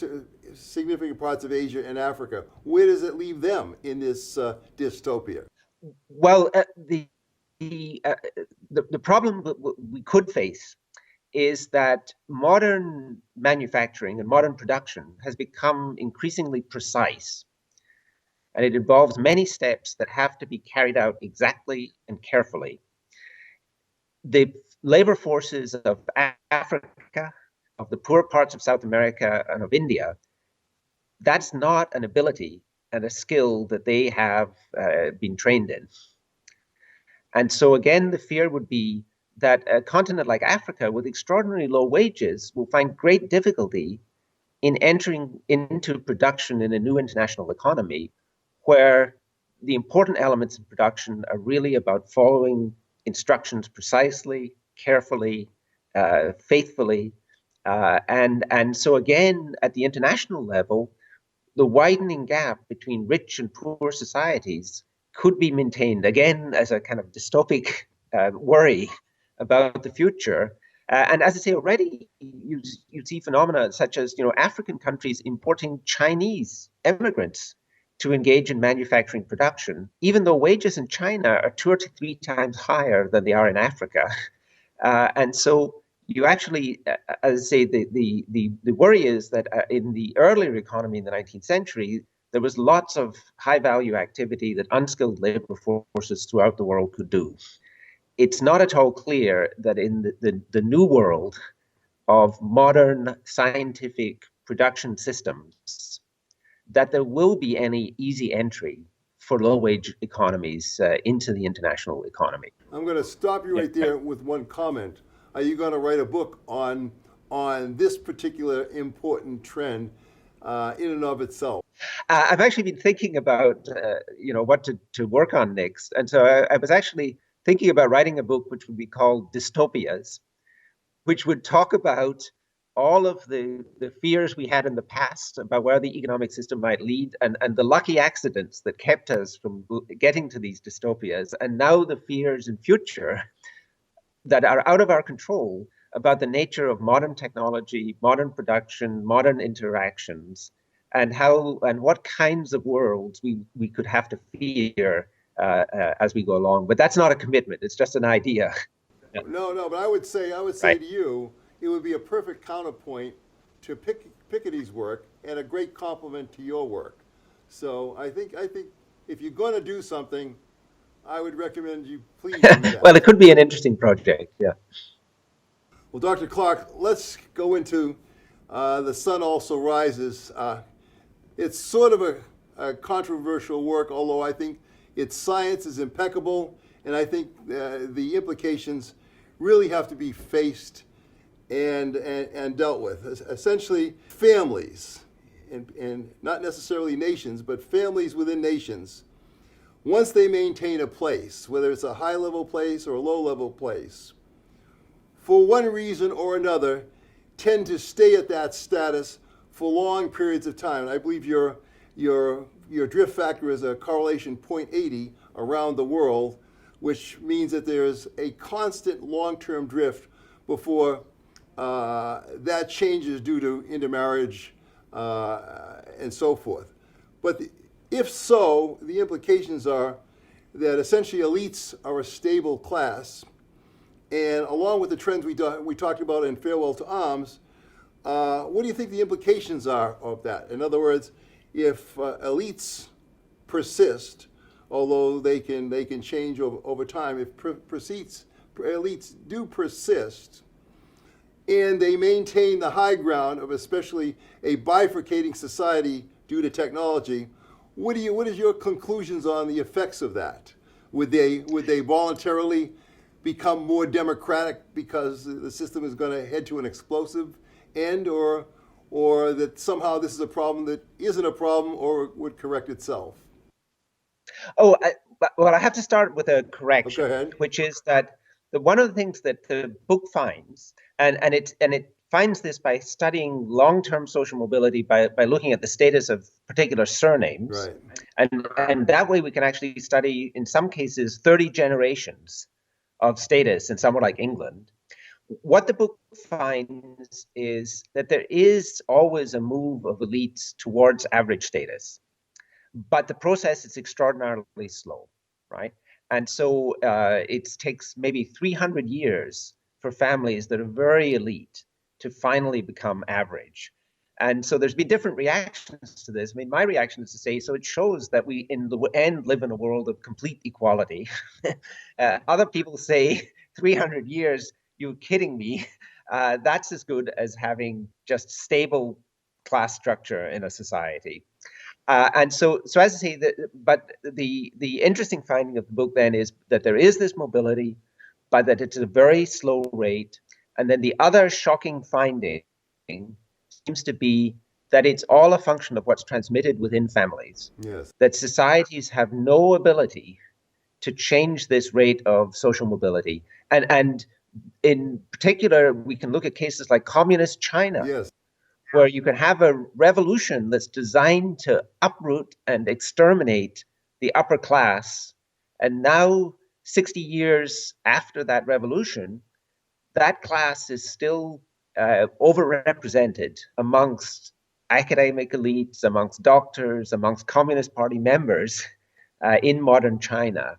significant parts of Asia and Africa? Where does it leave them in this dystopia? Well, the problem that we could face is that modern manufacturing and modern production has become increasingly precise. And it involves many steps that have to be carried out exactly and carefully. The labor forces of Africa, of the poor parts of South America, and of India, that's not an ability and a skill that they have been trained in. And so again, the fear would be that a continent like Africa with extraordinarily low wages will find great difficulty in entering into production in a new international economy, where the important elements of production are really about following instructions precisely, carefully, faithfully. And so again, at the international level, the widening gap between rich and poor societies could be maintained, again, as a kind of dystopic worry about the future. And as I say, already you see phenomena such as, African countries importing Chinese immigrants to engage in manufacturing production, even though wages in China are 2 to 3 times higher than they are in Africa. And so you actually, as I say, the worry is that in the earlier economy in the 19th century, there was lots of high-value activity that unskilled labor forces throughout the world could do. It's not at all clear that in the new world of modern scientific production systems, that there will be any easy entry for low-wage economies into the international economy. I'm going to stop you right there with one comment. Are you going to write a book on this particular important trend in and of itself? I've actually been thinking about, what to work on next. And so I was actually thinking about writing a book which would be called Dystopias, which would talk about all of the fears we had in the past about where the economic system might lead, and the lucky accidents that kept us from getting to these dystopias, and now the fears in future that are out of our control about the nature of modern technology, modern production, modern interactions, and what kinds of worlds we could have to fear as we go along. But that's not a commitment; it's just an idea. No, but I would say Right. to you, it would be a perfect counterpoint to Piketty's work and a great compliment to your work. So I think if you're going to do something, I would recommend you please do that. Well, it could be an interesting project. Yeah. Well, Dr. Clark, let's go into The Sun Also Rises. It's sort of a controversial work, although I think its science is impeccable, and I think the implications really have to be faced and dealt with. Essentially, families, and not necessarily nations, but families within nations, once they maintain a place, whether it's a high-level place or a low-level place, for one reason or another, tend to stay at that status for long periods of time. And I believe your drift factor is a correlation 0.80 around the world, which means that there's a constant long-term drift before that changes due to intermarriage and so forth. But if so, the implications are that essentially elites are a stable class, and along with the trends we talked about in Farewell to Arms, what do you think the implications are of that? In other words, if elites persist, although they can change over time, if elites do persist, and they maintain the high ground of especially a bifurcating society due to technology, what is your conclusions on the effects of that? Would they voluntarily become more democratic because the system is going to head to an explosive end, or that somehow this is a problem that isn't a problem or would correct itself? Well, I have to start with a correction, Go ahead. which is that one of the things that the book finds, and it finds this by studying long-term social mobility by looking at the status of particular surnames, right. and that way we can actually study, in some cases, 30 generations of status in somewhere like England. What the book finds is that there is always a move of elites towards average status, but the process is extraordinarily slow, right? And so it takes maybe 300 years for families that are very elite to finally become average. And so there's been different reactions to this. I mean, my reaction is to say, so it shows that we, in the end, live in a world of complete equality. Other people say 300 years, you're kidding me. That's as good as having just stable class structure in a society. And so as I say, but the interesting finding of the book then is that there is this mobility, but that it's a very slow rate. And then the other shocking finding seems to be that it's all a function of what's transmitted within families. Yes. That societies have no ability to change this rate of social mobility. And in particular, we can look at cases like communist China. Yes. Where you can have a revolution that's designed to uproot and exterminate the upper class. And now, 60 years after that revolution, that class is still overrepresented amongst academic elites, amongst doctors, amongst Communist Party members in modern China.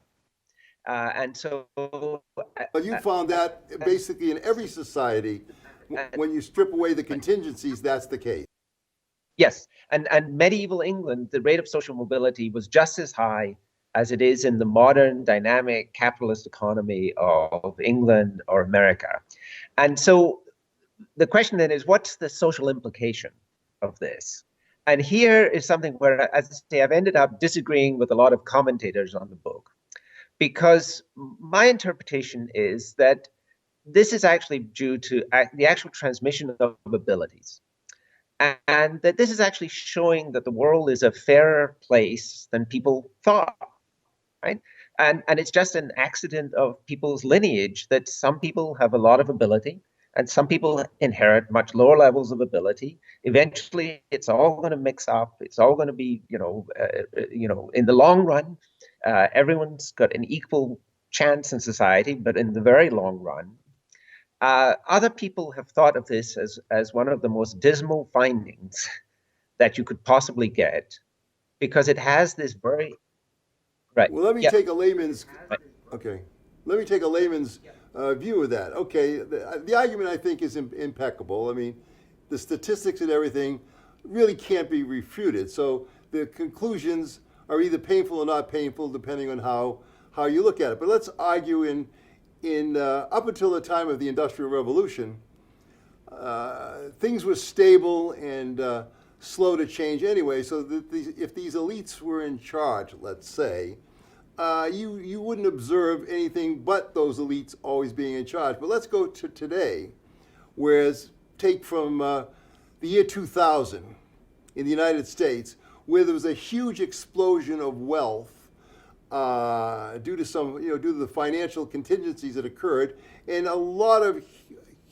And so... But you found that basically in every society, when you strip away the contingencies, that's the case. Yes, and medieval England, the rate of social mobility was just as high as it is in the modern dynamic capitalist economy of England or America. And so the question then is, what's the social implication of this? And here is something where, as I say, I've ended up disagreeing with a lot of commentators on the book, because my interpretation is that this is actually due to the actual transmission of abilities. And that this is actually showing that the world is a fairer place than people thought, right? And it's just an accident of people's lineage that some people have a lot of ability and some people inherit much lower levels of ability. Eventually, it's all going to mix up. It's all going to be, in the long run, everyone's got an equal chance in society, but in the very long run, other people have thought of this as one of the most dismal findings that you could possibly get, because it has this very right. Well, let me take a layman's. Okay, let me take a layman's view of that. Okay, the argument I think is impeccable. I mean, the statistics and everything really can't be refuted. So the conclusions are either painful or not painful, depending on how you look at it. But let's argue in up until the time of the Industrial Revolution, things were stable and slow to change anyway. So that if these elites were in charge, let's say, you wouldn't observe anything but those elites always being in charge. But let's go to today, whereas take from the year 2000 in the United States, where there was a huge explosion of wealth due to the financial contingencies that occurred, and a lot of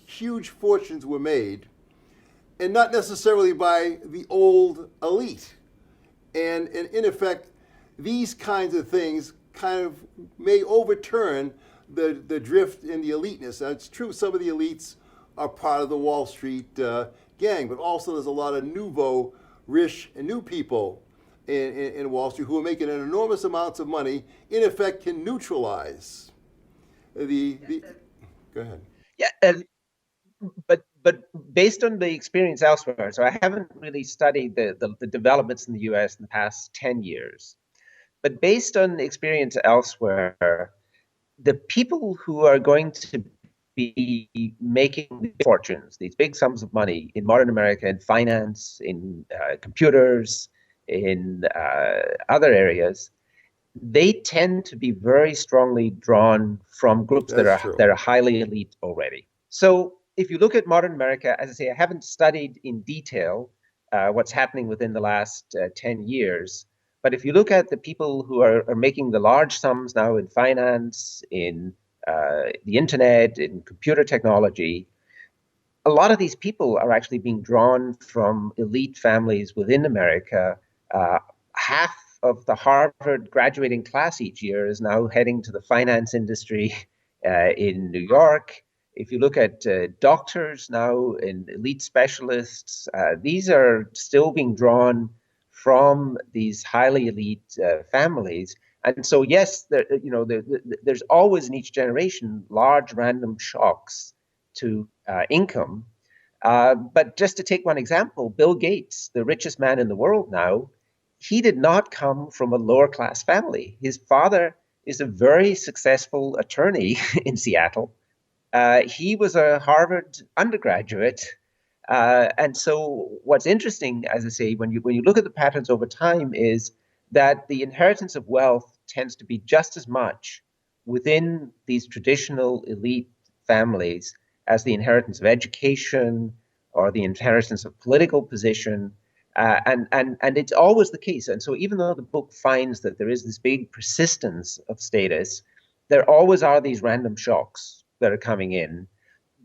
huge fortunes were made, and not necessarily by the old elite. And in effect, these kinds of things kind of may overturn the drift in the eliteness. Now, it's true some of the elites are part of the Wall Street gang, but also there's a lot of nouveau riche and new people in Wall Street who are making an enormous amounts of money, in effect can neutralize the go ahead. Yeah, but based on the experience elsewhere, so I haven't really studied the developments in the US in the past 10 years, but based on the experience elsewhere, the people who are going to be making fortunes, these big sums of money in modern America, in finance, in computers, in other areas, they tend to be very strongly drawn from groups That's that true. are highly elite already. So if you look at modern America, as I say, I haven't studied in detail what's happening within the last 10 years. But if you look at the people who are making the large sums now in finance, in the internet, in computer technology, a lot of these people are actually being drawn from elite families within America. Half of the Harvard graduating class each year is now heading to the finance industry in New York. If you look at doctors now and elite specialists, these are still being drawn from these highly elite families. And so, yes, there's always in each generation large random shocks to income. But just to take one example, Bill Gates, the richest man in the world now, he did not come from a lower class family. His father is a very successful attorney in Seattle. He was a Harvard undergraduate. And so what's interesting, as I say, when you look at the patterns over time, is that the inheritance of wealth tends to be just as much within these traditional elite families as the inheritance of education or the inheritance of political position. And it's always the case. And so even though the book finds that there is this big persistence of status, there always are these random shocks that are coming in.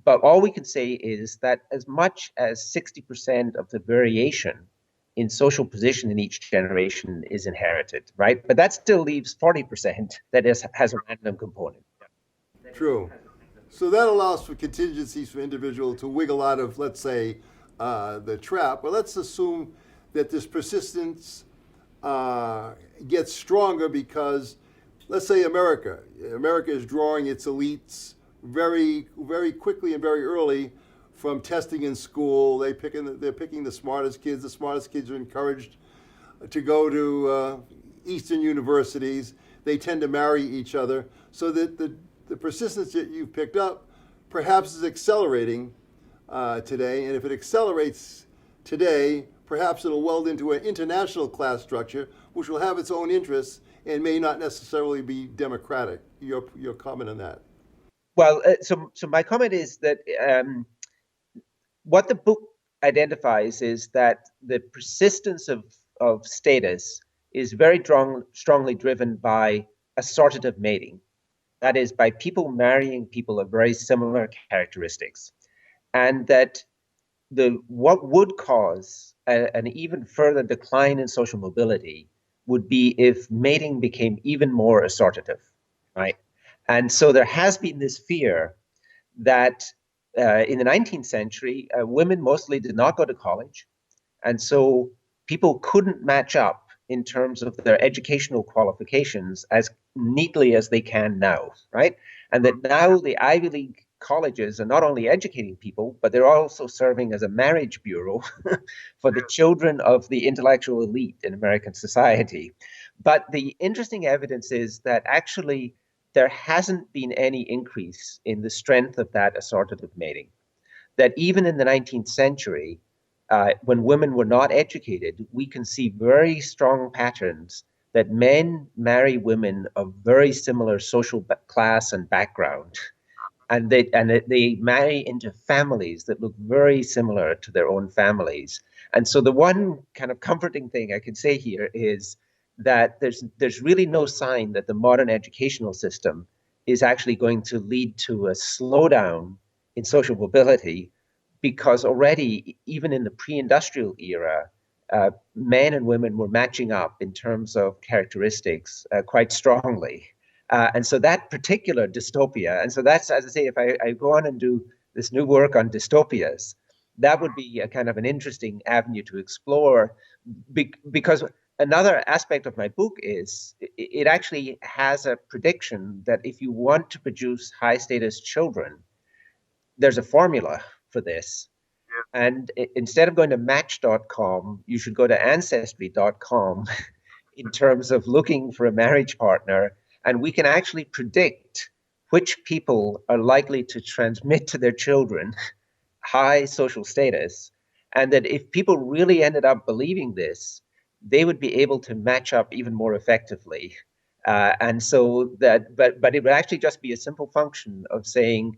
But all we can say is that as much as 60% of the variation in social position in each generation is inherited, right? But that still leaves 40% that has a random component. True. So that allows for contingencies for individual to wiggle out of, let's say, the trap. But let's assume that this persistence gets stronger because, let's say, America is drawing its elites very, very quickly and very early from testing in school. They're picking the smartest kids. The smartest kids are encouraged to go to Eastern universities. They tend to marry each other, so that the persistence that you've picked up perhaps is accelerating today. And if it accelerates today, perhaps it'll weld into an international class structure, which will have its own interests and may not necessarily be democratic. Your comment on that? Well, so my comment is that what the book identifies is that the persistence of status is very strongly driven by assortative mating. That is, by people marrying people of very similar characteristics. And that what would cause an even further decline in social mobility would be if mating became even more assortative, right? And so there has been this fear that in the 19th century, women mostly did not go to college. And so people couldn't match up in terms of their educational qualifications as neatly as they can now, right? And that now the Ivy League colleges are not only educating people, but they're also serving as a marriage bureau for the children of the intellectual elite in American society. But the interesting evidence is that actually there hasn't been any increase in the strength of that assortative mating. That even in the 19th century, when women were not educated, we can see very strong patterns that men marry women of very similar social class and background, and they marry into families that look very similar to their own families. And so the one kind of comforting thing I can say here is that there's really no sign that the modern educational system is actually going to lead to a slowdown in social mobility, because already, even in the pre-industrial era, men and women were matching up in terms of characteristics quite strongly. And so that particular dystopia, and so that's, as I say, if I go on and do this new work on dystopias, that would be a kind of an interesting avenue to explore, because another aspect of my book is it actually has a prediction that if you want to produce high status children, there's a formula for this. And instead of going to match.com, you should go to ancestry.com in terms of looking for a marriage partner. And we can actually predict which people are likely to transmit to their children high social status. And that if people really ended up believing this, they would be able to match up even more effectively. And so that, but it would actually just be a simple function of saying,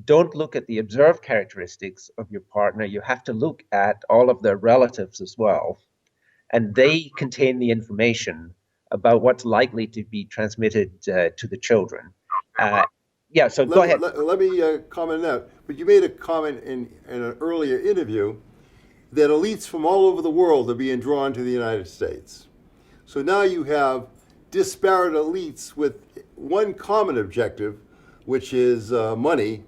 don't look at the observed characteristics of your partner. You have to look at all of their relatives as well. And they contain the information about what's likely to be transmitted to the children. Yeah, so go ahead. Let me comment on that. But you made a comment in an earlier interview that elites from all over the world are being drawn to the United States. So now you have disparate elites with one common objective, which is money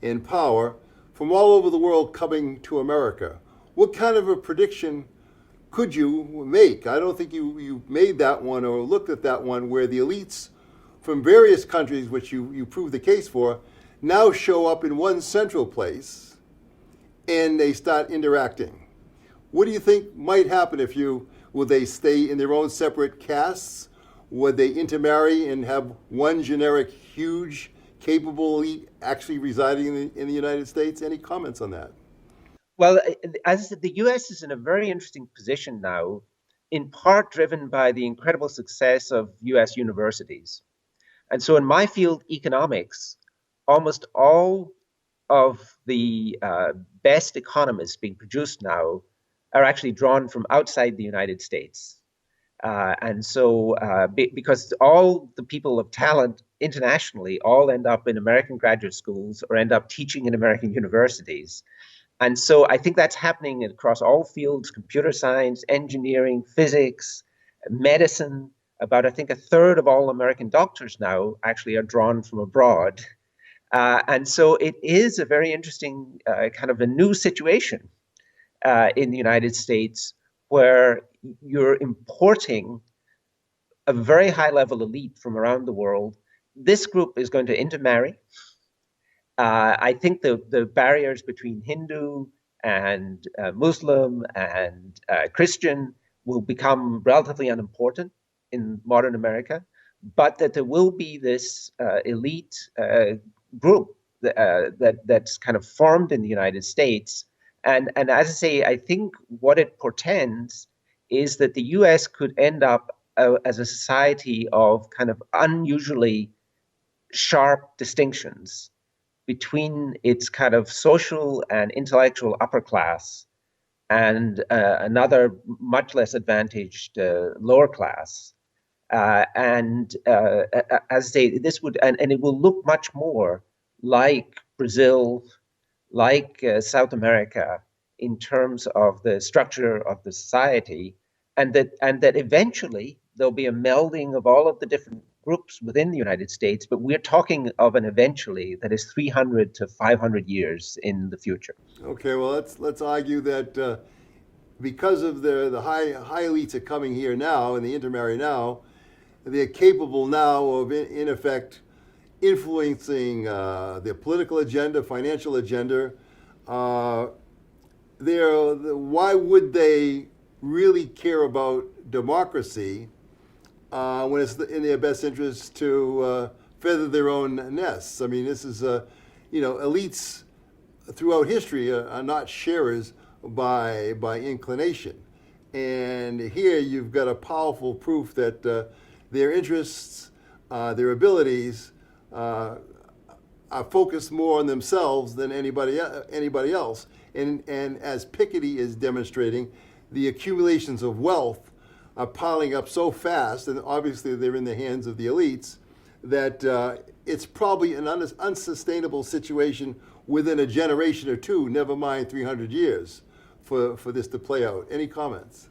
and power, from all over the world coming to America. What kind of a prediction could you make? I don't think you made that one or looked at that one where the elites from various countries, which you proved the case for, now show up in one central place and they start interacting. What do you think might happen will they stay in their own separate castes? Would they intermarry and have one generic, huge, capable elite actually residing in the United States? Any comments on that? Well, as I said, the US is in a very interesting position now, in part driven by the incredible success of US universities. And so in my field, economics, almost all of the best economists being produced now are actually drawn from outside the United States. And so, because all the people of talent internationally all end up in American graduate schools or end up teaching in American universities. And so I think that's happening across all fields: computer science, engineering, physics, medicine. About, I think, a third of all American doctors now actually are drawn from abroad. And so it is a very interesting kind of a new situation in the United States, where you're importing a very high level elite from around the world. This group is going to intermarry. I think the barriers between Hindu and Muslim and Christian will become relatively unimportant in modern America, but that there will be this elite group that's kind of formed in the United States. And as I say, I think what it portends is that the US could end up as a society of kind of unusually sharp distinctions between its kind of social and intellectual upper class and another much less advantaged lower class. And as I say, this would, and it will look much more like Brazil, like South America, in terms of the structure of the society, and that eventually there'll be a melding of all of the different groups within the United States, but we're talking of an eventually that is 300 to 500 years in the future. Okay, well, let's argue that because of the high elites are coming here now and the intermarry now, they're capable now of, in effect, influencing the political agenda, financial agenda. Why would they really care about democracy when it's in their best interest to feather their own nests? I mean, this is, elites throughout history are not sharers by inclination. And here you've got a powerful proof that their interests, their abilities are focused more on themselves than anybody else. And as Piketty is demonstrating, the accumulations of wealth are piling up so fast, and obviously they're in the hands of the elites, that it's probably an unsustainable situation within a generation or two, never mind 300 years, for this to play out. Any comments?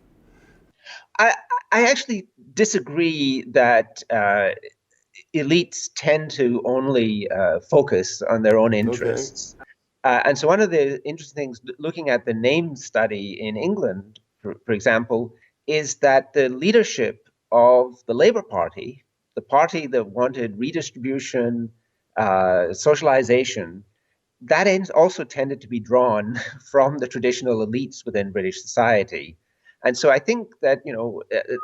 I, I actually disagree that elites tend to only focus on their own Okay. interests. And so, one of the interesting things, looking at the name study in England, for example, is that the leadership of the Labour Party, the party that wanted redistribution, socialization, that ends also tended to be drawn from the traditional elites within British society. And so I think that,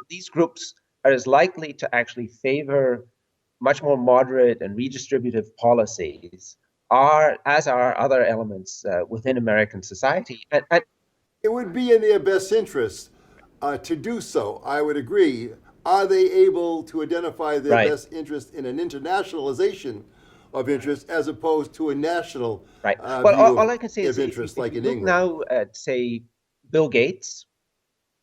these groups are as likely to actually favor much more moderate and redistributive policies as are other elements within American society. And It would be in their best interest to do so. I would agree. Are they able to identify their right, best interest in an internationalization of interest as opposed to a national right. Well, view all I can say is of if you, interest, if like you in look England? now at, say, Bill Gates,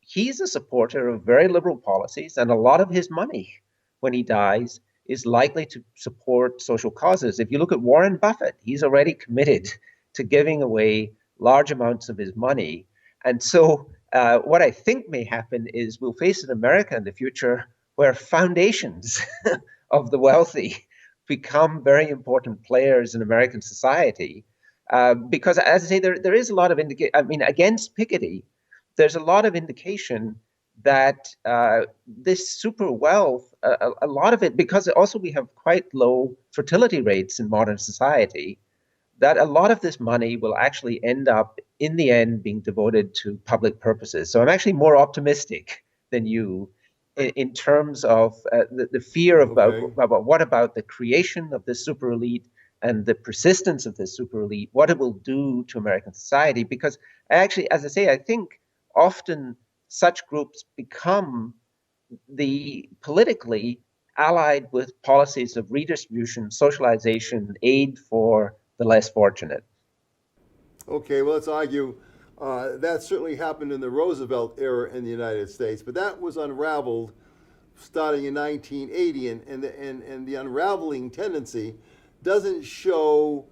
he's a supporter of very liberal policies, and a lot of his money when he dies is likely to support social causes. If you look at Warren Buffett, he's already committed to giving away large amounts of his money. And so, what I think may happen is we'll face an America in the future where foundations of the wealthy become very important players in American society. Because, as I say, there is a lot of indication. I mean, against Piketty, there's a lot of indication that this super wealth, a lot of it, because also we have quite low fertility rates in modern society, that a lot of this money will actually end up, in the end, being devoted to public purposes. So I'm actually more optimistic than you in terms of the fear Okay. about what about the creation of this super elite and the persistence of this super elite, what it will do to American society. Because actually, as I say, I think often such groups become the politically allied with policies of redistribution, socialization, aid for the less fortunate. Okay, well, let's argue. That certainly happened in the Roosevelt era in the United States, but that was unraveled starting in 1980, and the unraveling tendency doesn't show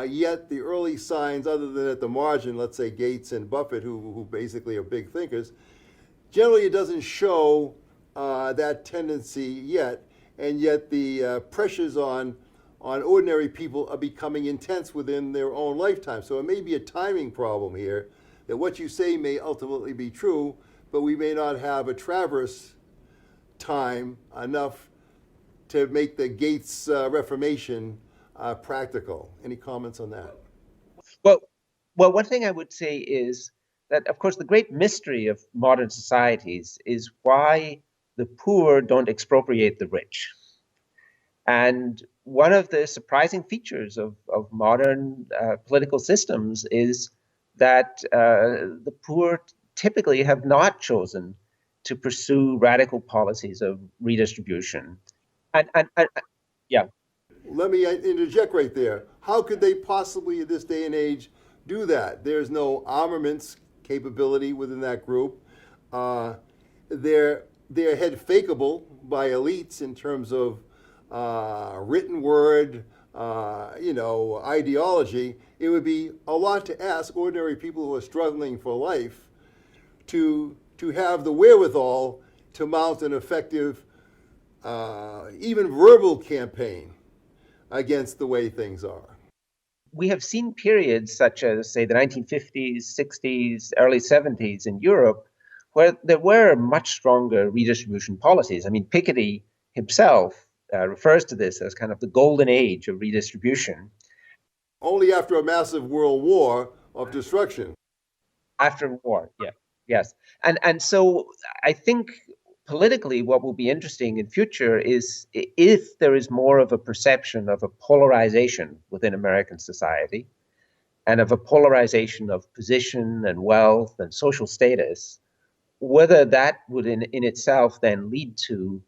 yet the early signs, other than at the margin, let's say Gates and Buffett, who basically are big thinkers. Generally, it doesn't show that tendency yet, and yet the pressures on ordinary people are becoming intense within their own lifetime. So it may be a timing problem here, that what you say may ultimately be true, but we may not have a traverse time enough to make the Gates Reformation practical. Any comments on that? Well, well, one thing I would say is that, of course, the great mystery of modern societies is why the poor don't expropriate the rich. And one of the surprising features of modern political systems is that the poor typically have not chosen to pursue radical policies of redistribution. And yeah, Let me interject right there. How could they possibly, in this day and age, do that? There's no armaments capability within that group. Uh, they're head fakeable by elites in terms of written word, ideology. It would be a lot to ask ordinary people who are struggling for life to have the wherewithal to mount an effective, even verbal campaign against the way things are. we have seen periods such as, say, the 1950s, 60s, early 70s in Europe, where there were much stronger redistribution policies. I mean, Piketty himself refers to this as kind of the golden age of redistribution. Only after a massive world war of destruction. After war, yeah, yes, and so I think politically, what will be interesting in future is if there is more of a perception of a polarization within American society, and of a polarization of position and wealth and social status, whether that would in itself then lead to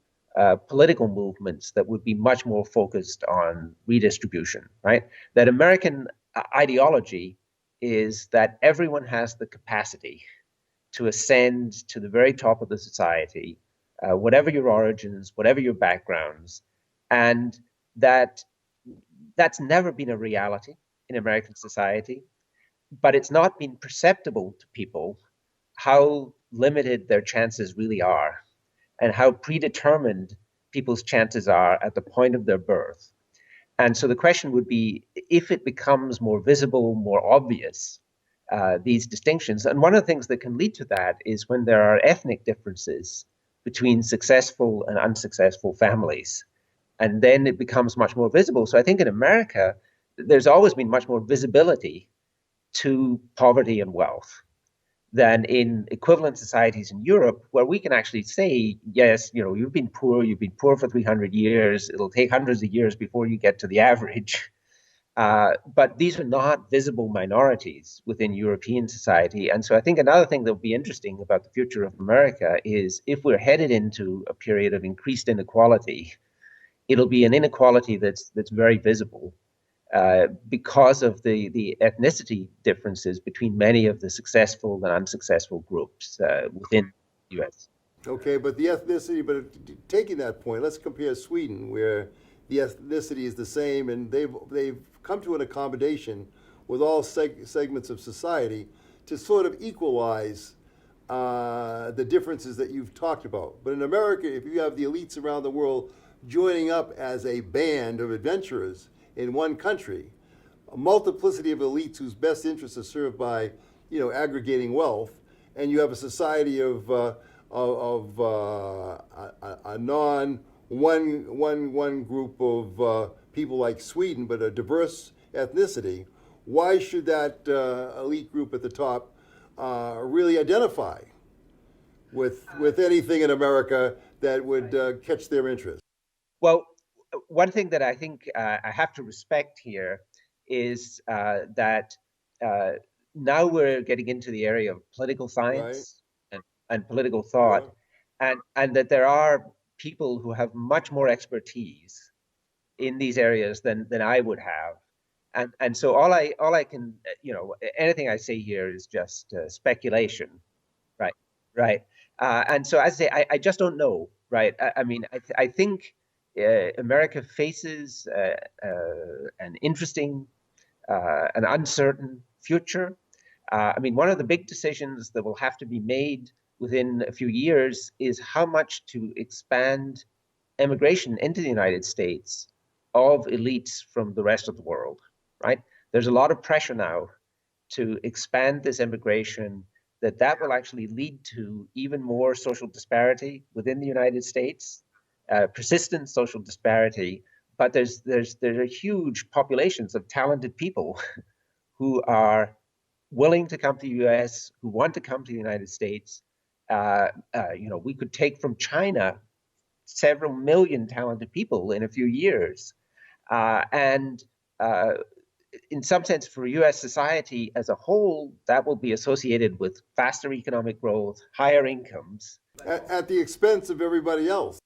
political movements that would be much more focused on redistribution, right? That American ideology is that everyone has the capacity to ascend to the very top of the society, whatever your origins, whatever your backgrounds, and that that's never been a reality in American society, but it's not been perceptible to people how limited their chances really are and how predetermined people's chances are at the point of their birth. And so the question would be, if it becomes more visible, more obvious, these distinctions. And one of the things that can lead to that is when there are ethnic differences between successful and unsuccessful families. And then it becomes much more visible. So I think in America, there's always been much more visibility to poverty and wealth than in equivalent societies in Europe, where we can actually say, yes, you've been poor for 300 years. It'll take hundreds of years before you get to the average. But these are not visible minorities within European society. And so I think another thing that will be interesting about the future of America is if we're headed into a period of increased inequality, it'll be an inequality that's very visible because of the ethnicity differences between many of the successful and unsuccessful groups within the U.S. Okay, but the ethnicity, but taking that point, let's compare Sweden, where the ethnicity is the same, and they've come to an accommodation with all segments of society to sort of equalize the differences that you've talked about. But in America, if you have the elites around the world joining up as a band of adventurers in one country, a multiplicity of elites whose best interests are served by, aggregating wealth, and you have a society of a one group of people like Sweden, but a diverse ethnicity. Why should that elite group at the top really identify with anything in America that would catch their interest? Well, one thing that I think I have to respect here is that now we're getting into the area of political Right? science and political thought, and that there are people who have much more expertise in these areas than I would have. And so all I can, anything I say here is just speculation. Right, right. And so as I say, I just don't know, right? I mean, I think America faces an interesting, an uncertain future. I mean, one of the big decisions that will have to be made within a few years is how much to expand immigration into the United States of elites from the rest of the world, right? There's a lot of pressure now to expand this immigration that will actually lead to even more social disparity within the United States, persistent social disparity. But there are huge populations of talented people who are willing to come to the U.S., who want to come to the United States. We could take from China several million talented people in a few years, and in some sense, for U.S. society as a whole, that will be associated with faster economic growth, higher incomes. At the expense of everybody else.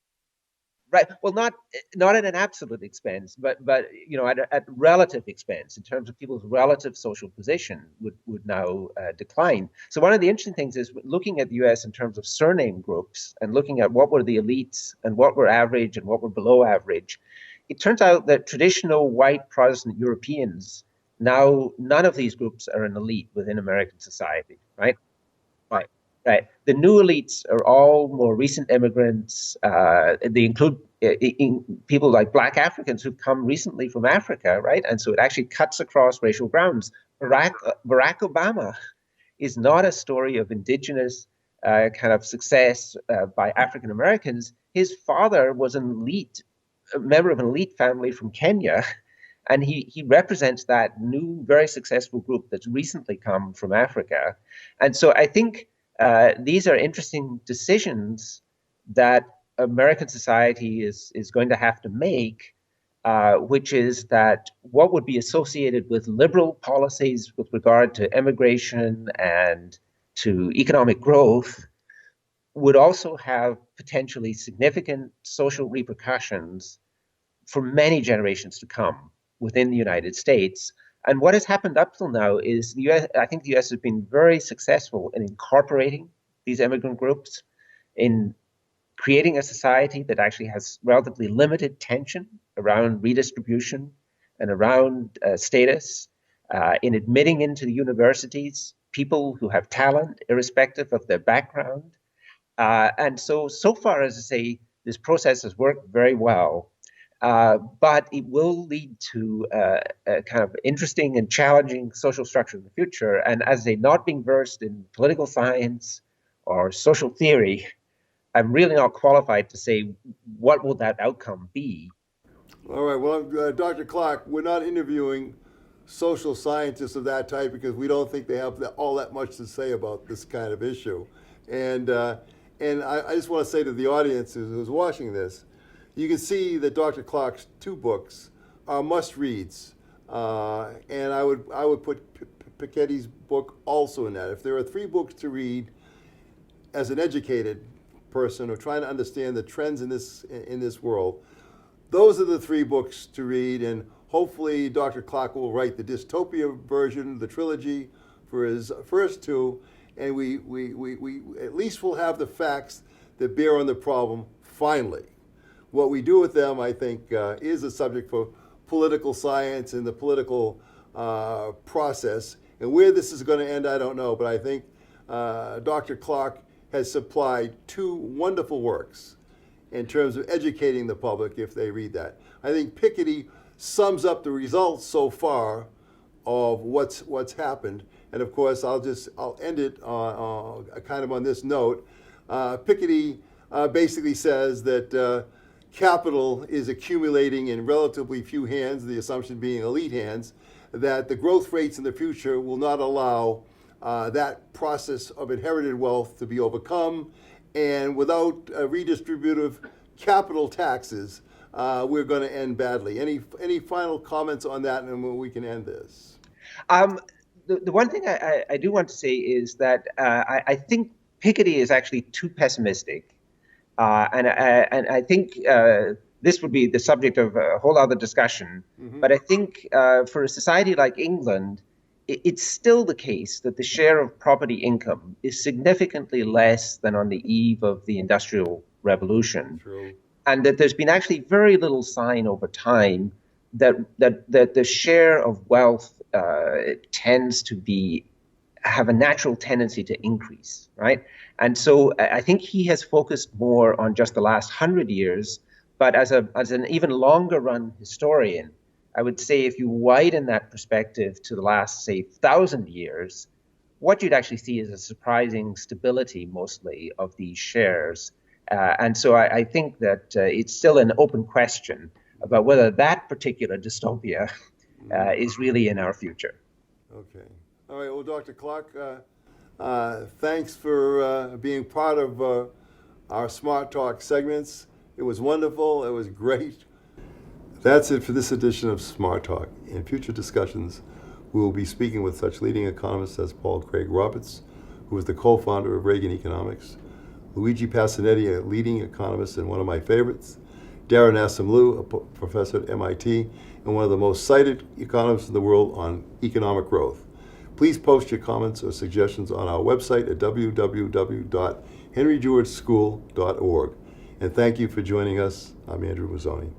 Right. Well, not at an absolute expense, but at relative expense in terms of people's relative social position would now decline. So one of the interesting things is looking at the U.S. in terms of surname groups and looking at what were the elites and what were average and what were below average. It turns out that traditional white Protestant Europeans, now none of these groups are an elite within American society, right? Right, right. The new elites are all more recent immigrants. They include people like Black Africans who've come recently from Africa, right? And so it actually cuts across racial grounds. Barack Obama is not a story of indigenous kind of success by African Americans. His father was a member of an elite family from Kenya, and he represents that new, very successful group that's recently come from Africa. And so I think these are interesting decisions that American society is going to have to make, which is that what would be associated with liberal policies with regard to immigration and to economic growth would also have potentially significant social repercussions for many generations to come within the United States. And what has happened up till now is the US, I think the US has been very successful in incorporating these immigrant groups, in creating a society that actually has relatively limited tension around redistribution and around status. in admitting into the universities people who have talent, irrespective of their background. And so far, as I say, this process has worked very well. But it will lead to a kind of interesting and challenging social structure in the future. And as I say, not being versed in political science or social theory, I'm really not qualified to say what will that outcome be. All right. Well, Dr. Clark, we're not interviewing social scientists of that type because we don't think they have all that much to say about this kind of issue. And I just want to say to the audience who's watching this, you can see that Dr. Clark's two books are must-reads, and I would put Piketty's book also in that. If there are three books to read as an educated person or trying to understand the trends in this world, those are the three books to read, and hopefully Dr. Clark will write the dystopia version, the trilogy, for his first two, and we at least will have the facts that bear on the problem finally. What we do with them, I think, is a subject for political science and the political process. And where this is going to end, I don't know, but I think Dr. Clark has supplied two wonderful works in terms of educating the public if they read that. I think Piketty sums up the results so far of what's happened. And of course, I'll end it kind of on this note. Piketty basically says that capital is accumulating in relatively few hands, the assumption being elite hands, that the growth rates in the future will not allow that process of inherited wealth to be overcome. And without redistributive capital taxes, we're going to end badly. Any final comments on that, and we can end this? The one thing I do want to say is that I think Piketty is actually too pessimistic. And I think this would be the subject of a whole other discussion. Mm-hmm. But I think for a society like England, it's still the case that the share of property income is significantly less than on the eve of the Industrial Revolution. True. And that there's been actually very little sign over time that the share of wealth tends to have a natural tendency to increase, right? And so I think he has focused more on just the last 100 years, but as an even longer run historian, I would say if you widen that perspective to the last, say, 1,000 years, what you'd actually see is a surprising stability, mostly, of these shares. And so I think that it's still an open question about whether that particular dystopia is really in our future. Okay. All right. Well, Dr. Clark, thanks for being part of our Smart Talk segments. It was wonderful. It was great. That's it for this edition of Smart Talk. In future discussions, we will be speaking with such leading economists as Paul Craig Roberts, who is the co-founder of Reagan Economics, Luigi Passanetti, a leading economist and one of my favorites, Darren Assamloo, a professor at MIT, and one of the most cited economists in the world on economic growth. Please post your comments or suggestions on our website at www.henrygeorgeschool.org. And thank you for joining us. I'm Andrew Mazzone.